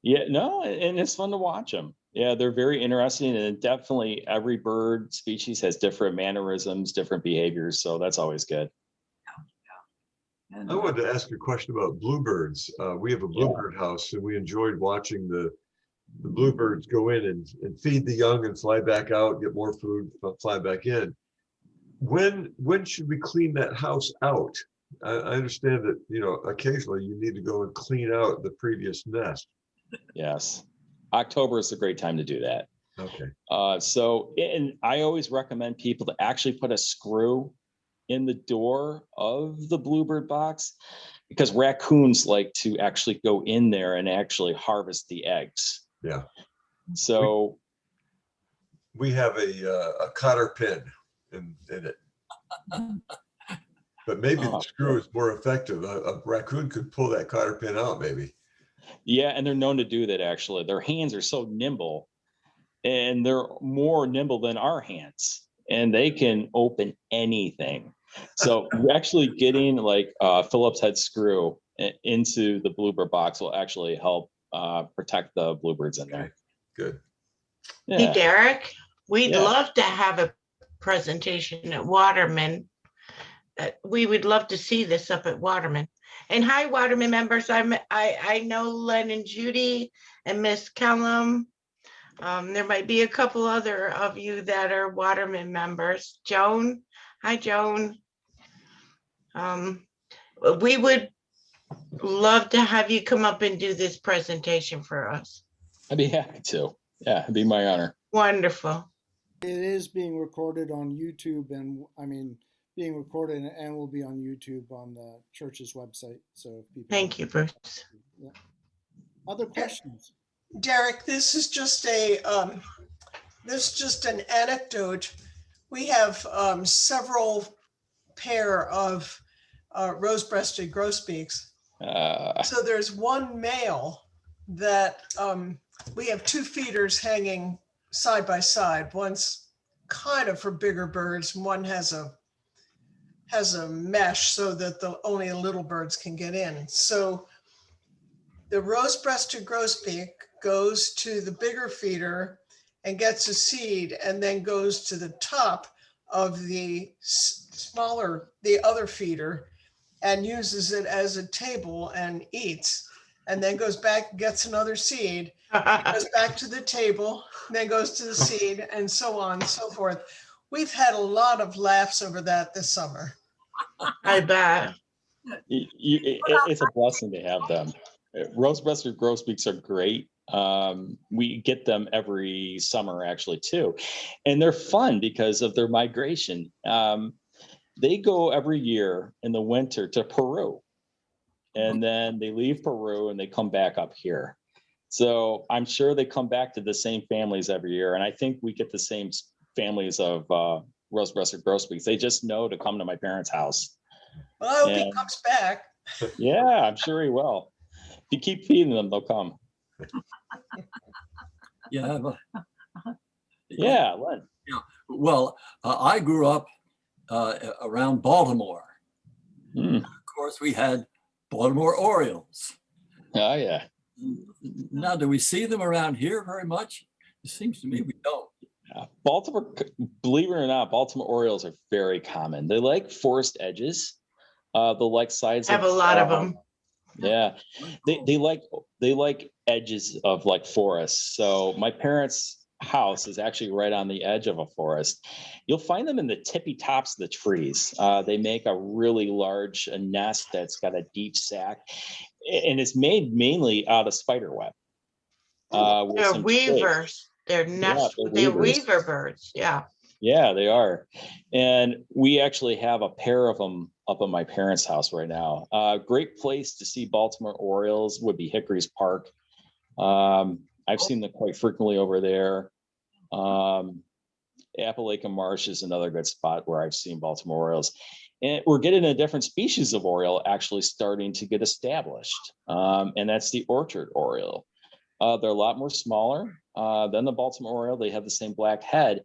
Yeah, no, and it's fun to watch them. Yeah, they're very interesting, and definitely every bird species has different mannerisms, different behaviors. So that's always good. And, I wanted to ask a question about bluebirds. We have a bluebird house, and we enjoyed watching the bluebirds go in and feed the young and fly back out, get more food, fly back in. When should we clean that house out? I understand that, you know, occasionally you need to go and clean out the previous nest. Yes, October is a great time to do that. Okay. So, and I always recommend people to actually put a screw in the door of the bluebird box, because raccoons like to actually go in there and actually harvest the eggs. Yeah. So we have a cotter pin in it. But maybe the screw is more effective. A raccoon could pull that cotter pin out, maybe. yeah, and they're known to do that. Actually, their hands are so nimble, and they're more nimble than our hands, and they can open anything. So actually getting like Phillips head screw into the bluebird box will actually help protect the bluebirds in there. Good. Yeah. Hey, Derek, we'd Yeah. love to have a presentation at Waterman. We would love to see this up at Waterman. And hi, Waterman members. I know Len and Judy and Miss Kellum. There might be a couple other of you that are Waterman members. Joan, hi, Joan. We would love to have you come up and do this presentation for us. I'd be happy to. Yeah, it'd be my honor. Wonderful. It is being recorded on YouTube, and being recorded and will be on YouTube on the church's website. So if people Thank you, Bruce. Yeah. Other questions? Derek, this is just an anecdote. We have several pair of rose-breasted grosbeaks. So there's one male that we have two feeders hanging side by side. One's kind of for bigger birds, and one has a mesh so that only little birds can get in. So the rose-breasted grosbeak goes to the bigger feeder and gets a seed, and then goes to the top of the other feeder and uses it as a table and eats, and then goes back, gets another seed, goes back to the table, then goes to the seed, and so on and so forth. We've had a lot of laughs over that this summer. I bet. It's a blessing to have them. Rose-breasted grosbeaks are great. We get them every summer actually too, and they're fun because of their migration. They go every year in the winter to Peru, and then they leave Peru and they come back up here. So I'm sure they come back to the same families every year, and I think we get the same families of rose-breasted grosbeaks. They just know to come to my parents' house. Well, I hope he comes back. Yeah, I'm sure he will. If you keep feeding them, they'll come. Yeah. Yeah, Len. Yeah. Well, I grew up around Baltimore. Of course, we had Baltimore Orioles. Oh, yeah. Now, do we see them around here very much? It seems to me we don't. Baltimore, believe it or not, Baltimore Orioles are very common. They like forest edges. They like sides. I have a lot of them. Yeah, they like edges of like forests. So my parents' house is actually right on the edge of a forest. You'll find them in the tippy tops of the trees. They make a really large nest that's got a deep sac, and it's made mainly out of spider web. With They're some twigs. weavers. They're they're weavers. weaver birds. Yeah. Yeah, they are. And we actually have a pair of them up at my parents' house right now. Great place to see Baltimore Orioles would be Hickory's Park. I've seen them quite frequently over there. Appalachian Marsh is another good spot where I've seen Baltimore Orioles. And we're getting a different species of Oriole actually starting to get established. And that's the orchard Oriole. They're a lot more smaller than the Baltimore Oriole. They have the same black head,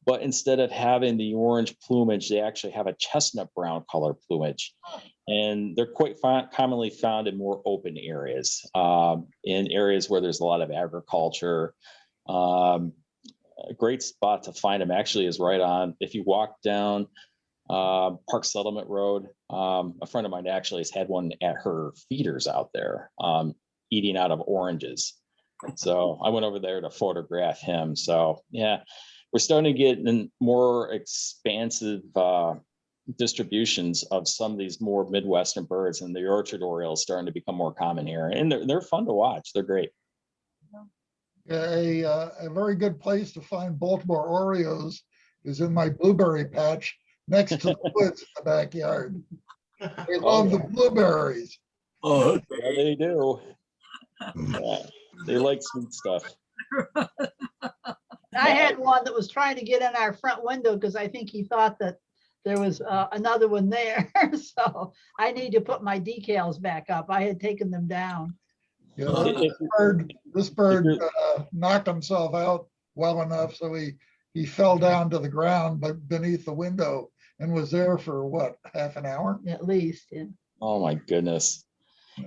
but instead of having the orange plumage, they actually have a chestnut brown color plumage. And they're quite commonly found in more open areas, in areas where there's a lot of agriculture. A great spot to find them actually is right on, if you walk down Park Settlement Road, a friend of mine actually has had one at her feeders out there, eating out of oranges. So I went over there to photograph him. So yeah, we're starting to get in more expansive distributions of some of these more Midwestern birds, and the orchard oriole is starting to become more common here. And they're fun to watch. They're great. A very good place to find Baltimore Orioles is in my blueberry patch next to the woods in the backyard. They love the blueberries. Oh, Yeah, they do. Yeah, they like sweet stuff. I had one that was trying to get in our front window because I think he thought that there was another one there. So I need to put my decals back up. I had taken them down. You know, this bird knocked himself out well enough so he fell down to the ground but beneath the window and was there for what, half an hour? At least. Yeah. Oh my goodness.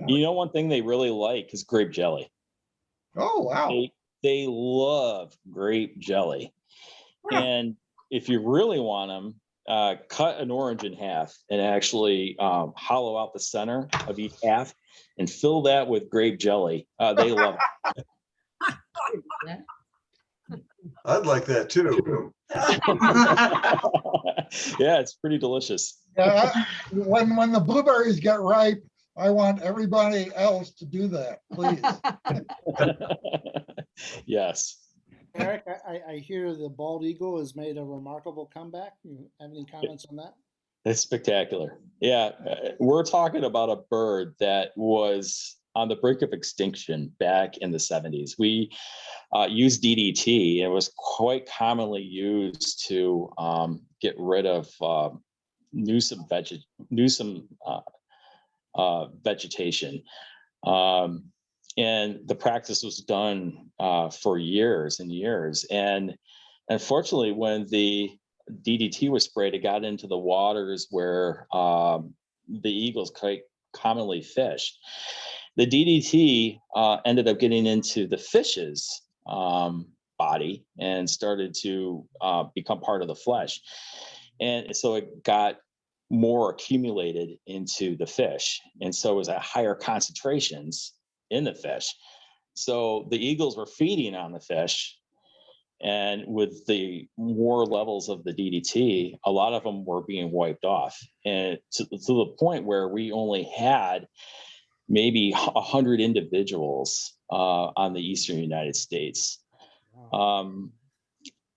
You know, one thing they really like is grape jelly. Oh, wow. They love grape jelly. And if you really want them, cut an orange in half and actually hollow out the center of each half and fill that with grape jelly. They love it. I'd like that too. Yeah, it's pretty delicious. When the blueberries get ripe, I want everybody else to do that, please. Yes. Eric, I hear the bald eagle has made a remarkable comeback. You have any comments on that? It's spectacular. Yeah, we're talking about a bird that was on the brink of extinction back in the 70s. We used DDT, and it was quite commonly used to get rid of nuisance vegetation. And the practice was done for years and years. And unfortunately, when the DDT was sprayed, it got into the waters where the eagles quite commonly fished. The DDT ended up getting into the fish's body and started to become part of the flesh. And so it got more accumulated into the fish. And so it was at higher concentrations in the fish. So the eagles were feeding on the fish. And with the more levels of the DDT, a lot of them were being wiped off. And to the point where we only had maybe 100 individuals on the eastern United States.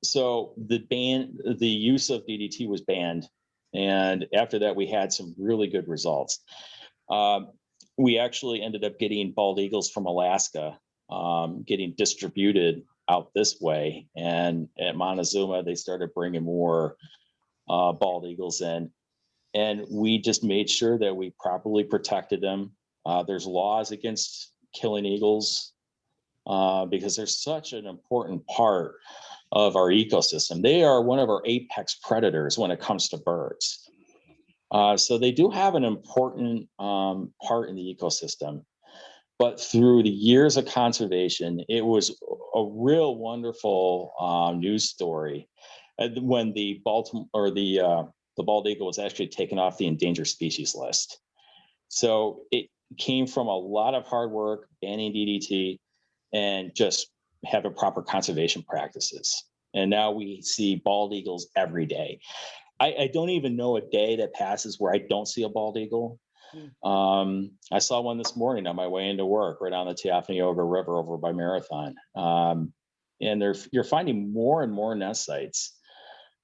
So the use of DDT was banned. And after that, we had some really good results. We actually ended up getting bald eagles from Alaska, getting distributed out this way. And at Montezuma, they started bringing more bald eagles in. And we just made sure that we properly protected them. There's laws against killing eagles because they're such an important part of our ecosystem. They are one of our apex predators when it comes to birds. So they do have an important part in the ecosystem. But through the years of conservation, it was a real wonderful news story when the bald eagle was actually taken off the endangered species list. So it came from a lot of hard work, banning DDT, and just having proper conservation practices. And now we see bald eagles every day. I don't even know a day that passes where I don't see a bald eagle. I saw one this morning on my way into work right on the Owego River over by Marathon. And you're finding more and more nest sites,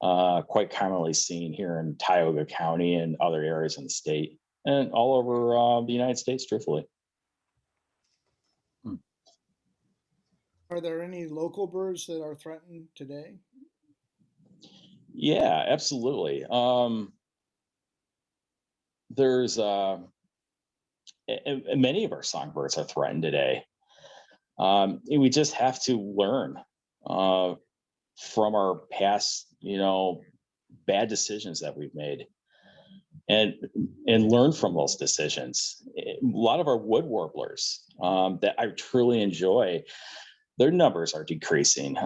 quite commonly seen here in Tioga County and other areas in the state and all over the United States, truthfully. Are there any local birds that are threatened today? Yeah, absolutely. There's many of our songbirds are threatened today. And we just have to learn from our past, bad decisions that we've made, and learn from those decisions. A lot of our wood warblers that I truly enjoy, their numbers are decreasing.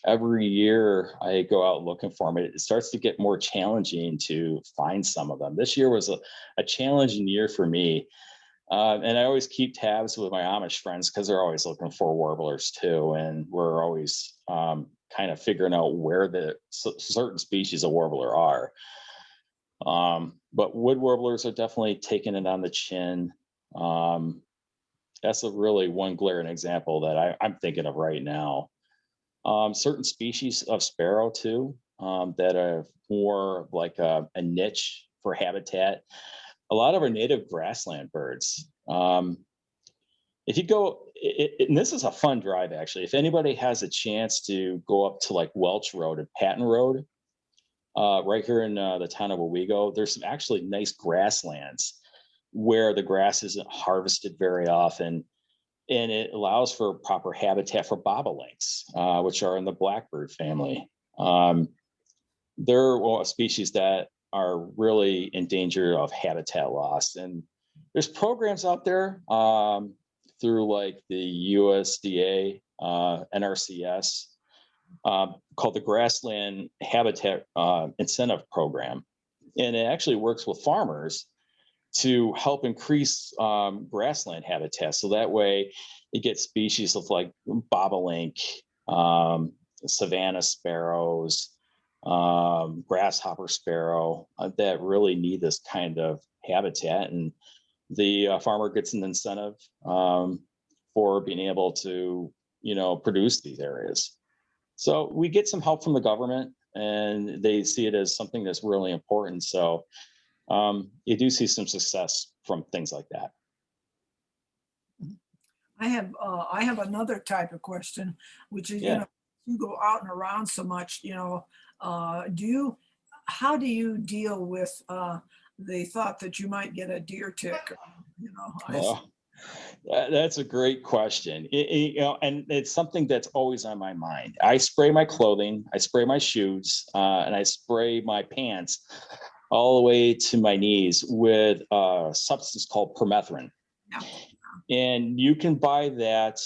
Every year I go out looking for them. It starts to get more challenging to find some of them. This year was a challenging year for me. And I always keep tabs with my Amish friends because they're always looking for warblers too. And we're always kind of figuring out where the certain species of warbler are. But wood warblers are definitely taking it on the chin. That's a really one glaring example that I'm thinking of right now. Certain species of sparrow too, that are more like a niche for habitat. A lot of our native grassland birds. If you go, and this is a fun drive actually. If anybody has a chance to go up to like Welch Road and Patton Road, right here in the town of Owego, there's some actually nice grasslands where the grass isn't harvested very often. And it allows for proper habitat for bobolinks, which are in the blackbird family. They're a species that are really in danger of habitat loss. And there's programs out there through like the USDA, NRCS, called the Grassland Habitat Incentive Program. And it actually works with farmers to help increase grassland habitat. So that way you get species of like bobolink, savanna sparrows, grasshopper sparrow that really need this kind of habitat. And the farmer gets an incentive for being able to, produce these areas. So we get some help from the government and they see it as something that's really important. So you do see some success from things like that. I have another type of question, which is, Yeah. you go out and around so much, how do you deal with the thought that you might get a deer tick? That's a great question. And it's something that's always on my mind. I spray my clothing, I spray my shoes, and I spray my pants all the way to my knees with a substance called permethrin. Yeah. And you can buy that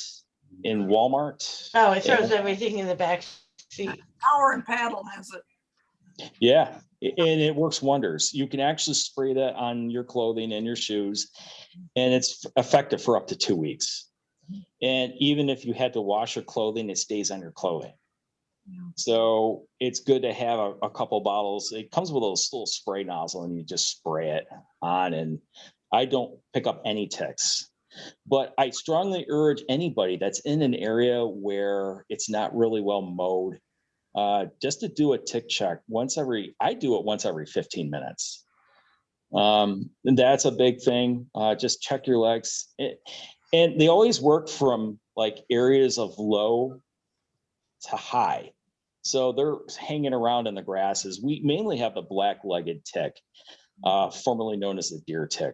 in Walmart. Oh, it throws everything in the back seat. Power and Paddle has it. Yeah, and it works wonders. You can actually spray that on your clothing and your shoes, and it's effective for up to 2 weeks. And even if you had to wash your clothing, it stays on your clothing. Yeah. So it's good to have a couple bottles. It comes with a little spray nozzle, and you just spray it on. And I don't pick up any ticks. But I strongly urge anybody that's in an area where it's not really well mowed, just to do a tick check I do it once every 15 minutes. And that's a big thing. Just check your legs. And they always work from like areas of low to high. So they're hanging around in the grasses. We mainly have the black-legged tick, formerly known as the deer tick.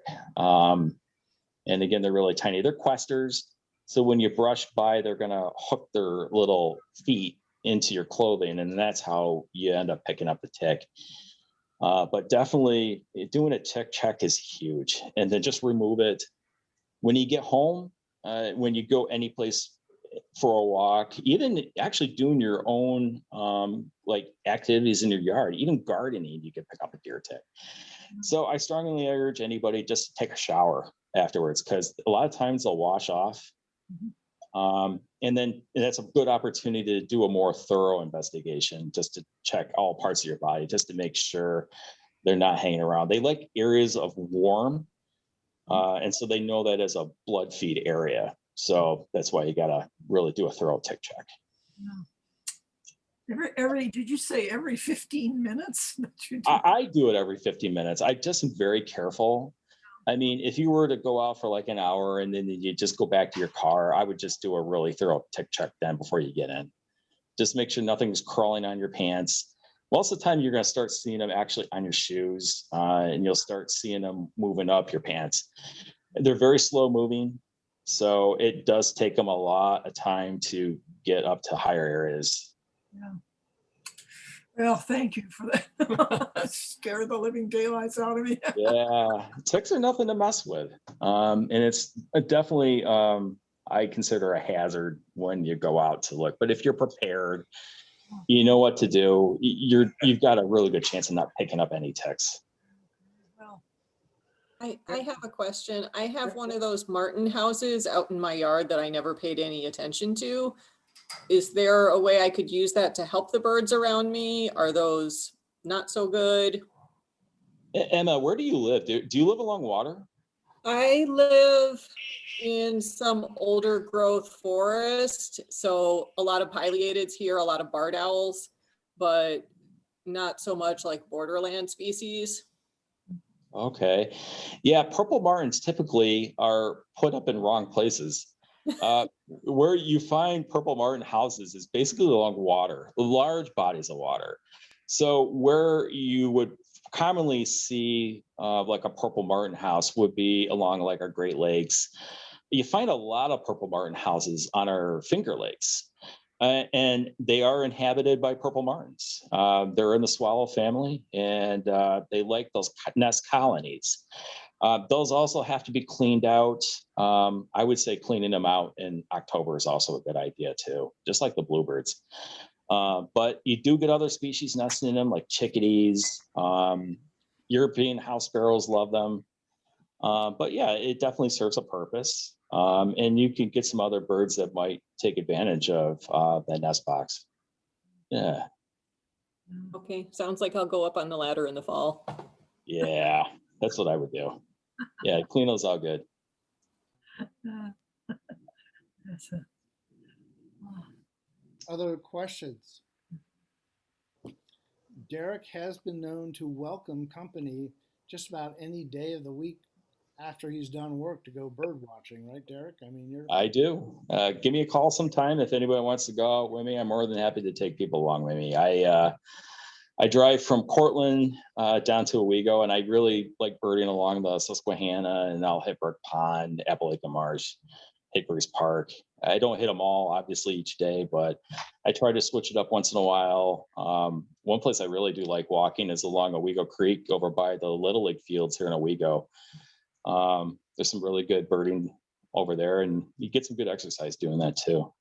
And again, they're really tiny. They're questers. So when you brush by, they're going to hook their little feet into your clothing. And that's how you end up picking up the tick. But definitely doing a tick check is huge. And then just remove it. When you get home, when you go any place for a walk, even actually doing your own like activities in your yard, even gardening, you can pick up a deer tick. So I strongly urge anybody just to take a shower afterwards, because a lot of times they'll wash off. And then that's a good opportunity to do a more thorough investigation, just to check all parts of your body, just to make sure they're not hanging around. They like areas of warm, and so they know that as a blood feed area. So that's why you gotta really do a thorough tick check. Did you say every 15 minutes? I do it every 15 minutes. I just am very careful. I mean, if you were to go out for like an hour and then you just go back to your car, I would just do a really thorough tick check then before you get in. Just make sure nothing's crawling on your pants. Most of the time, you're going to start seeing them actually on your shoes, and you'll start seeing them moving up your pants. They're very slow moving, so it does take them a lot of time to get up to higher areas. Yeah. Well, thank you for that. Scared the living daylights out of me. Yeah, ticks are nothing to mess with, and it's definitely I consider a hazard when you go out to look. But if you're prepared, you know what to do. You've got a really good chance of not picking up any ticks. Well, I have a question. I have one of those Martin houses out in my yard that I never paid any attention to. Is there a way I could use that to help the birds around me? Are those not so good? Emma, where do you live? Do you live along water? I live in some older growth forest, so a lot of pileateds here, a lot of barred owls, but not so much like borderland species. Okay. Yeah, purple martins typically are put up in wrong places. Where you find purple martin houses is basically along water, large bodies of water. So where you would commonly see like a purple martin house would be along like our Great Lakes. You find a lot of purple martin houses on our Finger Lakes. And they are inhabited by purple martins. They're in the swallow family, and they like those nest colonies. Those also have to be cleaned out. I would say cleaning them out in October is also a good idea too, just like the bluebirds. But you do get other species nesting in them, like chickadees. European house sparrows love them. But yeah, it definitely serves a purpose. And you can get some other birds that might take advantage of the nest box. Yeah. Okay, sounds like I'll go up on the ladder in the fall. Yeah, that's what I would do. Yeah, clean those out good. Other questions? Derek has been known to welcome company just about any day of the week after he's done work to go bird watching, right, Derek? I mean, you're. I do. Give me a call sometime if anybody wants to go out with me. I'm more than happy to take people along with me. I drive from Cortland down to Owego, and I really like birding along the Susquehanna, and I'll hit Brook Pond, Appalachian Marsh, Hickory's Park. I don't hit them all, obviously, each day, but I try to switch it up once in a while. One place I really do like walking is along Owego Creek over by the Little League fields here in Owego. There's some really good birding over there, and you get some good exercise doing that too.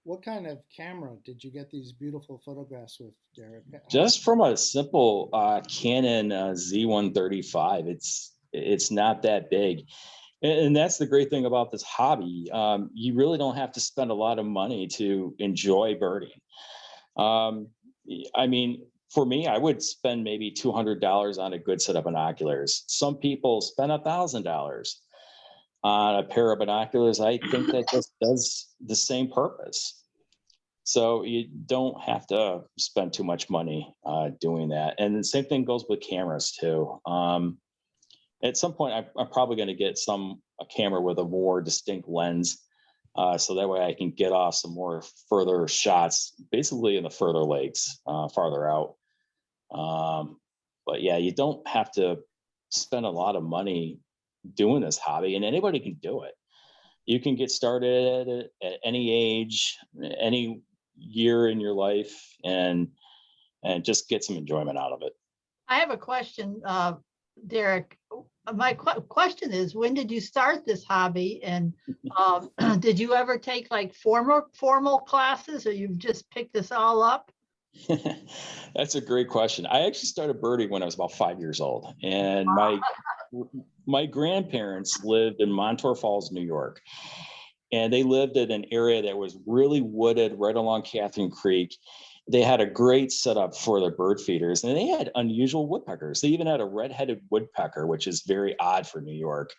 What kind of camera did you get these beautiful photographs with, Derek? Just from a simple Canon Z135. It's not that big. And that's the great thing about this hobby. You really don't have to spend a lot of money to enjoy birding. I mean, for me, I would spend maybe $200 on a good set of binoculars. Some people spend $1,000 on a pair of binoculars. I think that just does the same purpose. So you don't have to spend too much money doing that. And the same thing goes with cameras too. At some point, I'm probably going to get a camera with a more distinct lens, so that way I can get off some more further shots, basically in the further lakes, farther out. But yeah, you don't have to spend a lot of money doing this hobby, and anybody can do it. You can get started at any age, any year in your life, and just get some enjoyment out of it. I have a question, Derek. my question is, when did you start this hobby? And did you ever take like formal classes, or you've just picked this all up? That's a great question. I actually started birding when I was about 5 years old, and my grandparents lived in Montour Falls, New York, and they lived in an area that was really wooded right along Catherine Creek. They had a great setup for their bird feeders, and they had unusual woodpeckers. They even had a red-headed woodpecker, which is very odd for New York.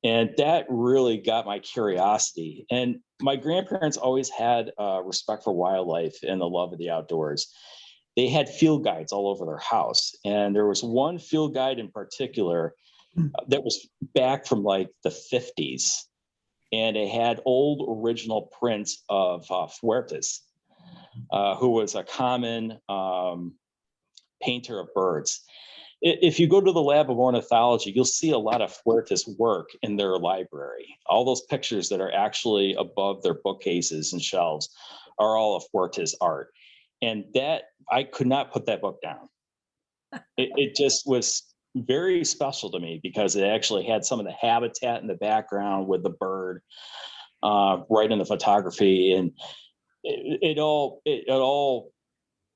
And that really got my curiosity. And my grandparents always had respect for wildlife and the love of the outdoors. They had field guides all over their house. And there was one field guide in particular that was back from like the 50s. And it had old original prints of Fuertes, who was a common painter of birds. If you go to the lab of ornithology, you'll see a lot of Fuertes work in their library. All those pictures that are actually above their bookcases and shelves are all of Fuertes art. And that, I could not put that book down. It just was very special to me because it actually had some of the habitat in the background with the bird right in the photography. And it all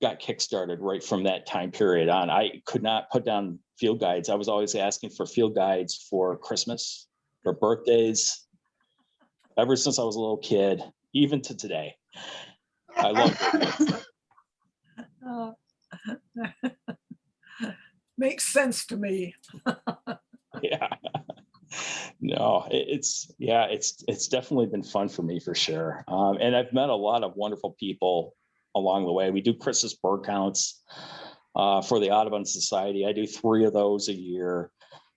got kickstarted right from that time period on. I could not put down field guides. I was always asking for field guides for Christmas, for birthdays, ever since I was a little kid, even to today. I love it. Makes sense to me. Yeah. No, it's definitely been fun for me for sure. And I've met a lot of wonderful people along the way. We do Christmas bird counts for the Audubon Society. I do 3 of those a year.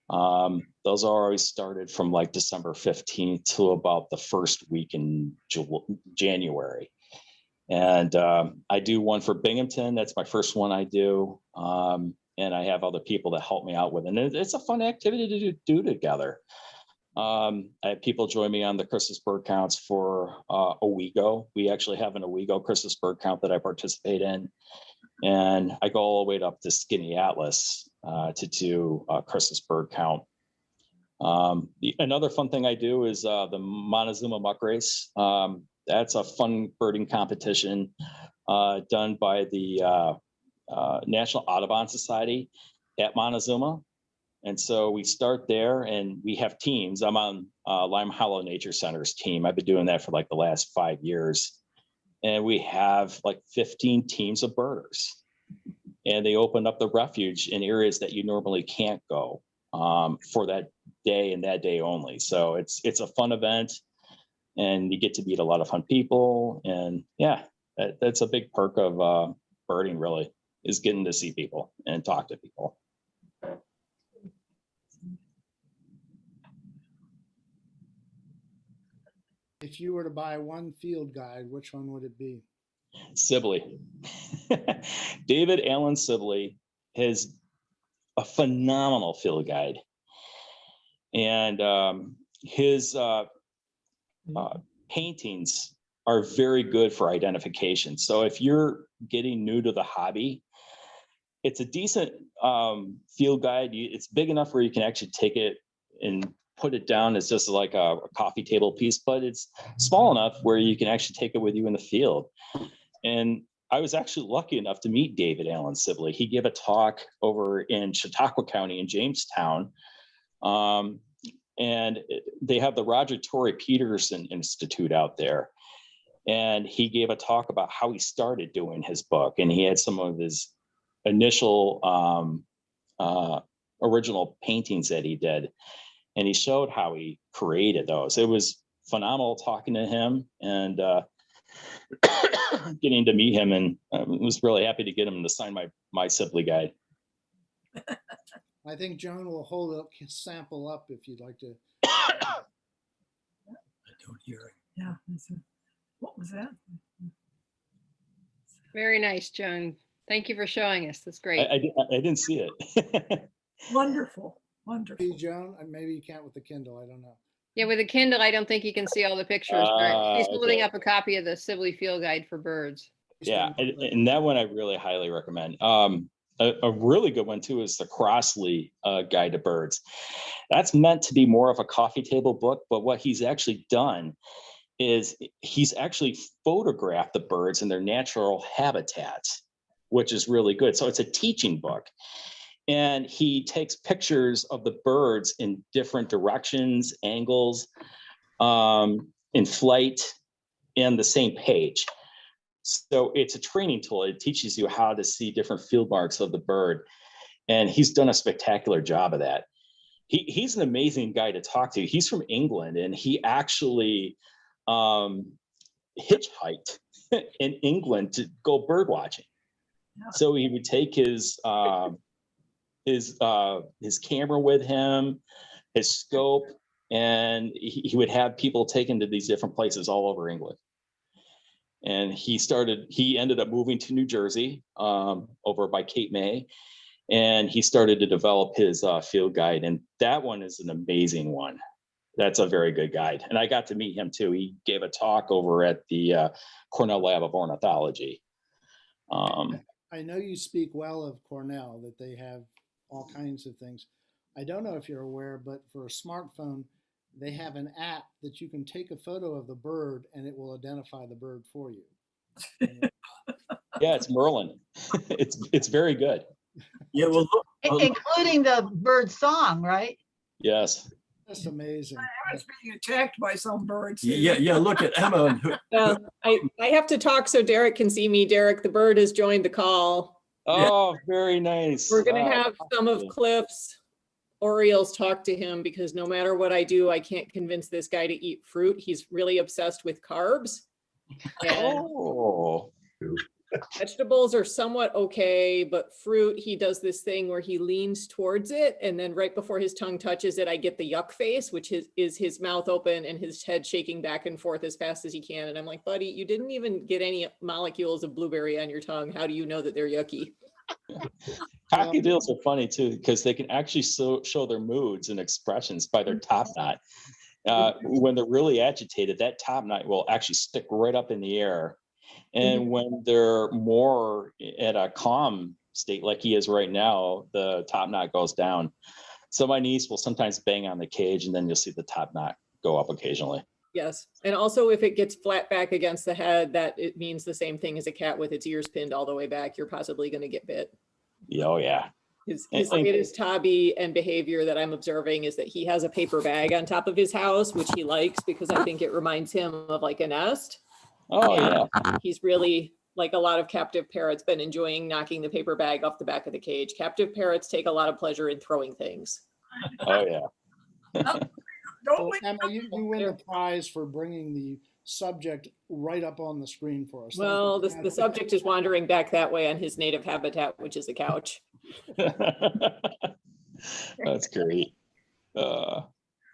Those are always started from like December 15th to about the first week in January. And I do one for Binghamton. That's my first one I do. And I have other people that help me out with it. And it's a fun activity to do together. I have people join me on the Christmas bird counts for Owego. We actually have an Owego Christmas bird count that I participate in. And I go all the way up to Skinny Atlas to do a Christmas bird count. Another fun thing I do is the Montezuma Muck Race. That's a fun birding competition done by the National Audubon Society at Montezuma. And so we start there and we have teams. I'm on Lime Hollow Nature Center's team. I've been doing that for like the last 5 years. And we have like 15 teams of birders. And they open up the refuge in areas that you normally can't go for that day and that day only. So it's a fun event and you get to meet a lot of fun people. And yeah, that's a big perk of birding really, is getting to see people and talk to people. If you were to buy one field guide, which one would it be? Sibley. David Allen Sibley has a phenomenal field guide. And his paintings are very good for identification. So if you're getting new to the hobby, it's a decent field guide. It's big enough where you can actually take it and put it down as just like a coffee table piece, but it's small enough where you can actually take it with you in the field. And I was actually lucky enough to meet David Allen Sibley. He gave a talk over in Chautauqua County in Jamestown. And they have the Roger Torrey Peterson Institute out there. And he gave a talk about how he started doing his book. And he had some of his initial original paintings that he did. And he showed how he created those. It was phenomenal talking to him and getting to meet him. And I was really happy to get him to sign my Sibley guide. I think Joan will hold a sample up if you'd like to. I don't hear it. Yeah. What was that? Very nice, Joan. Thank you for showing us. That's great. I didn't see it. Wonderful. Wonderful. See, Joan, maybe you can't with the Kindle. I don't know. Yeah, with a Kindle, I don't think you can see all the pictures. But she's holding up a copy of the Sibley Field Guide for Birds. Yeah, and that one I really highly recommend. a really good one too is the Crossley Guide to Birds. That's meant to be more of a coffee table book, but what he's actually done is he's actually photographed the birds in their natural habitats, which is really good. So it's a teaching book. And he takes pictures of the birds in different directions, angles, in flight, and the same page. So it's a training tool. It teaches you how to see different field marks of the bird. And he's done a spectacular job of that. He's an amazing guy to talk to. He's from England, and he actually hitchhiked in England to go bird watching. Yeah. So he would take his camera with him, his scope, and he would have people taken to these different places all over England. And he ended up moving to New Jersey, over by Cape May, and he started to develop his field guide. And that one is an amazing one. That's a very good guide. And I got to meet him too. He gave a talk over at the Cornell Lab of Ornithology. I know you speak well of Cornell, that they have all kinds of things. I don't know if you're aware, but for a smartphone, they have an app that you can take a photo of the bird and it will identify the bird for you. Yeah, it's Merlin. It's very good. Yeah, well, look, Including the bird song, right? Yes. That's amazing. I was being attacked by some birds. yeah, look at Emma. I have to talk so Derek can see me. Derek, the bird has joined the call. Oh, very nice. We're going to have some of Cliff's Orioles talk to him because no matter what I do, I can't convince this guy to eat fruit. He's really obsessed with carbs. And Oh. vegetables are somewhat okay, but fruit, he does this thing where he leans towards it, and then right before his tongue touches it, I get the yuck face, which is his mouth open and his head shaking back and forth as fast as he can. And I'm like, buddy, you didn't even get any molecules of blueberry on your tongue. How do you know that they're yucky? Cockadoodles are funny too, because they can actually show their moods and expressions by their top knot. When they're really agitated, that top knot will actually stick right up in the air. And when they're more at a calm state, like he is right now, the top knot goes down. So my niece will sometimes bang on the cage, and then you'll see the top knot go up occasionally. Yes. And also if it gets flat back against the head, that it means the same thing as a cat with its ears pinned all the way back. You're possibly going to get bit. Oh, yeah. His latest hobby and behavior that I'm observing is that he has a paper bag on top of his house, which he likes because I think it reminds him of like a nest. Oh, And yeah. he's really, like a lot of captive parrots, been enjoying knocking the paper bag off the back of the cage. Captive parrots take a lot of pleasure in throwing things. Oh, yeah. Well, Emma, you win the prize for bringing the subject right up on the screen for us. Well, the subject is wandering back that way on his native habitat, which is a couch. That's great.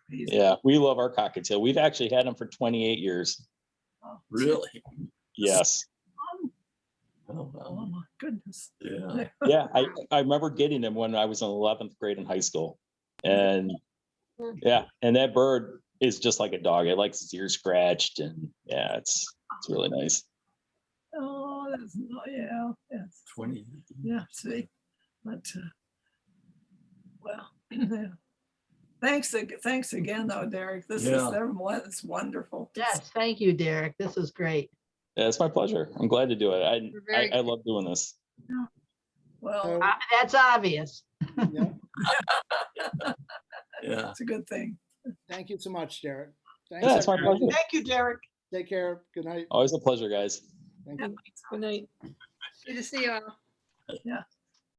Yeah, we love our cockatiel. We've actually had them for 28 years. Really? Yes. Oh, Oh wow. my goodness. Yeah. Yeah, I remember getting them when I was in 11th grade in high school. And yeah, and that bird is just like a dog. It likes its ears scratched, and yeah, it's really nice. Oh, that's yeah. Yes. 20. Yeah. See, but well, yeah. Thanks again, though, Derek. This Yeah. it's wonderful. Yes, thank you, Derek. This is great. Yeah, it's my pleasure. I'm glad to do it. Very I love doing this. Well, That's obvious. Yeah. Yeah. it's a good thing. Thank you so much, Derek. Thanks, Yeah, it's my everybody. pleasure. Thank you, Derek. Take care. Good night. Always a pleasure, guys. Thank you. Good night. Good to see you all. Yeah.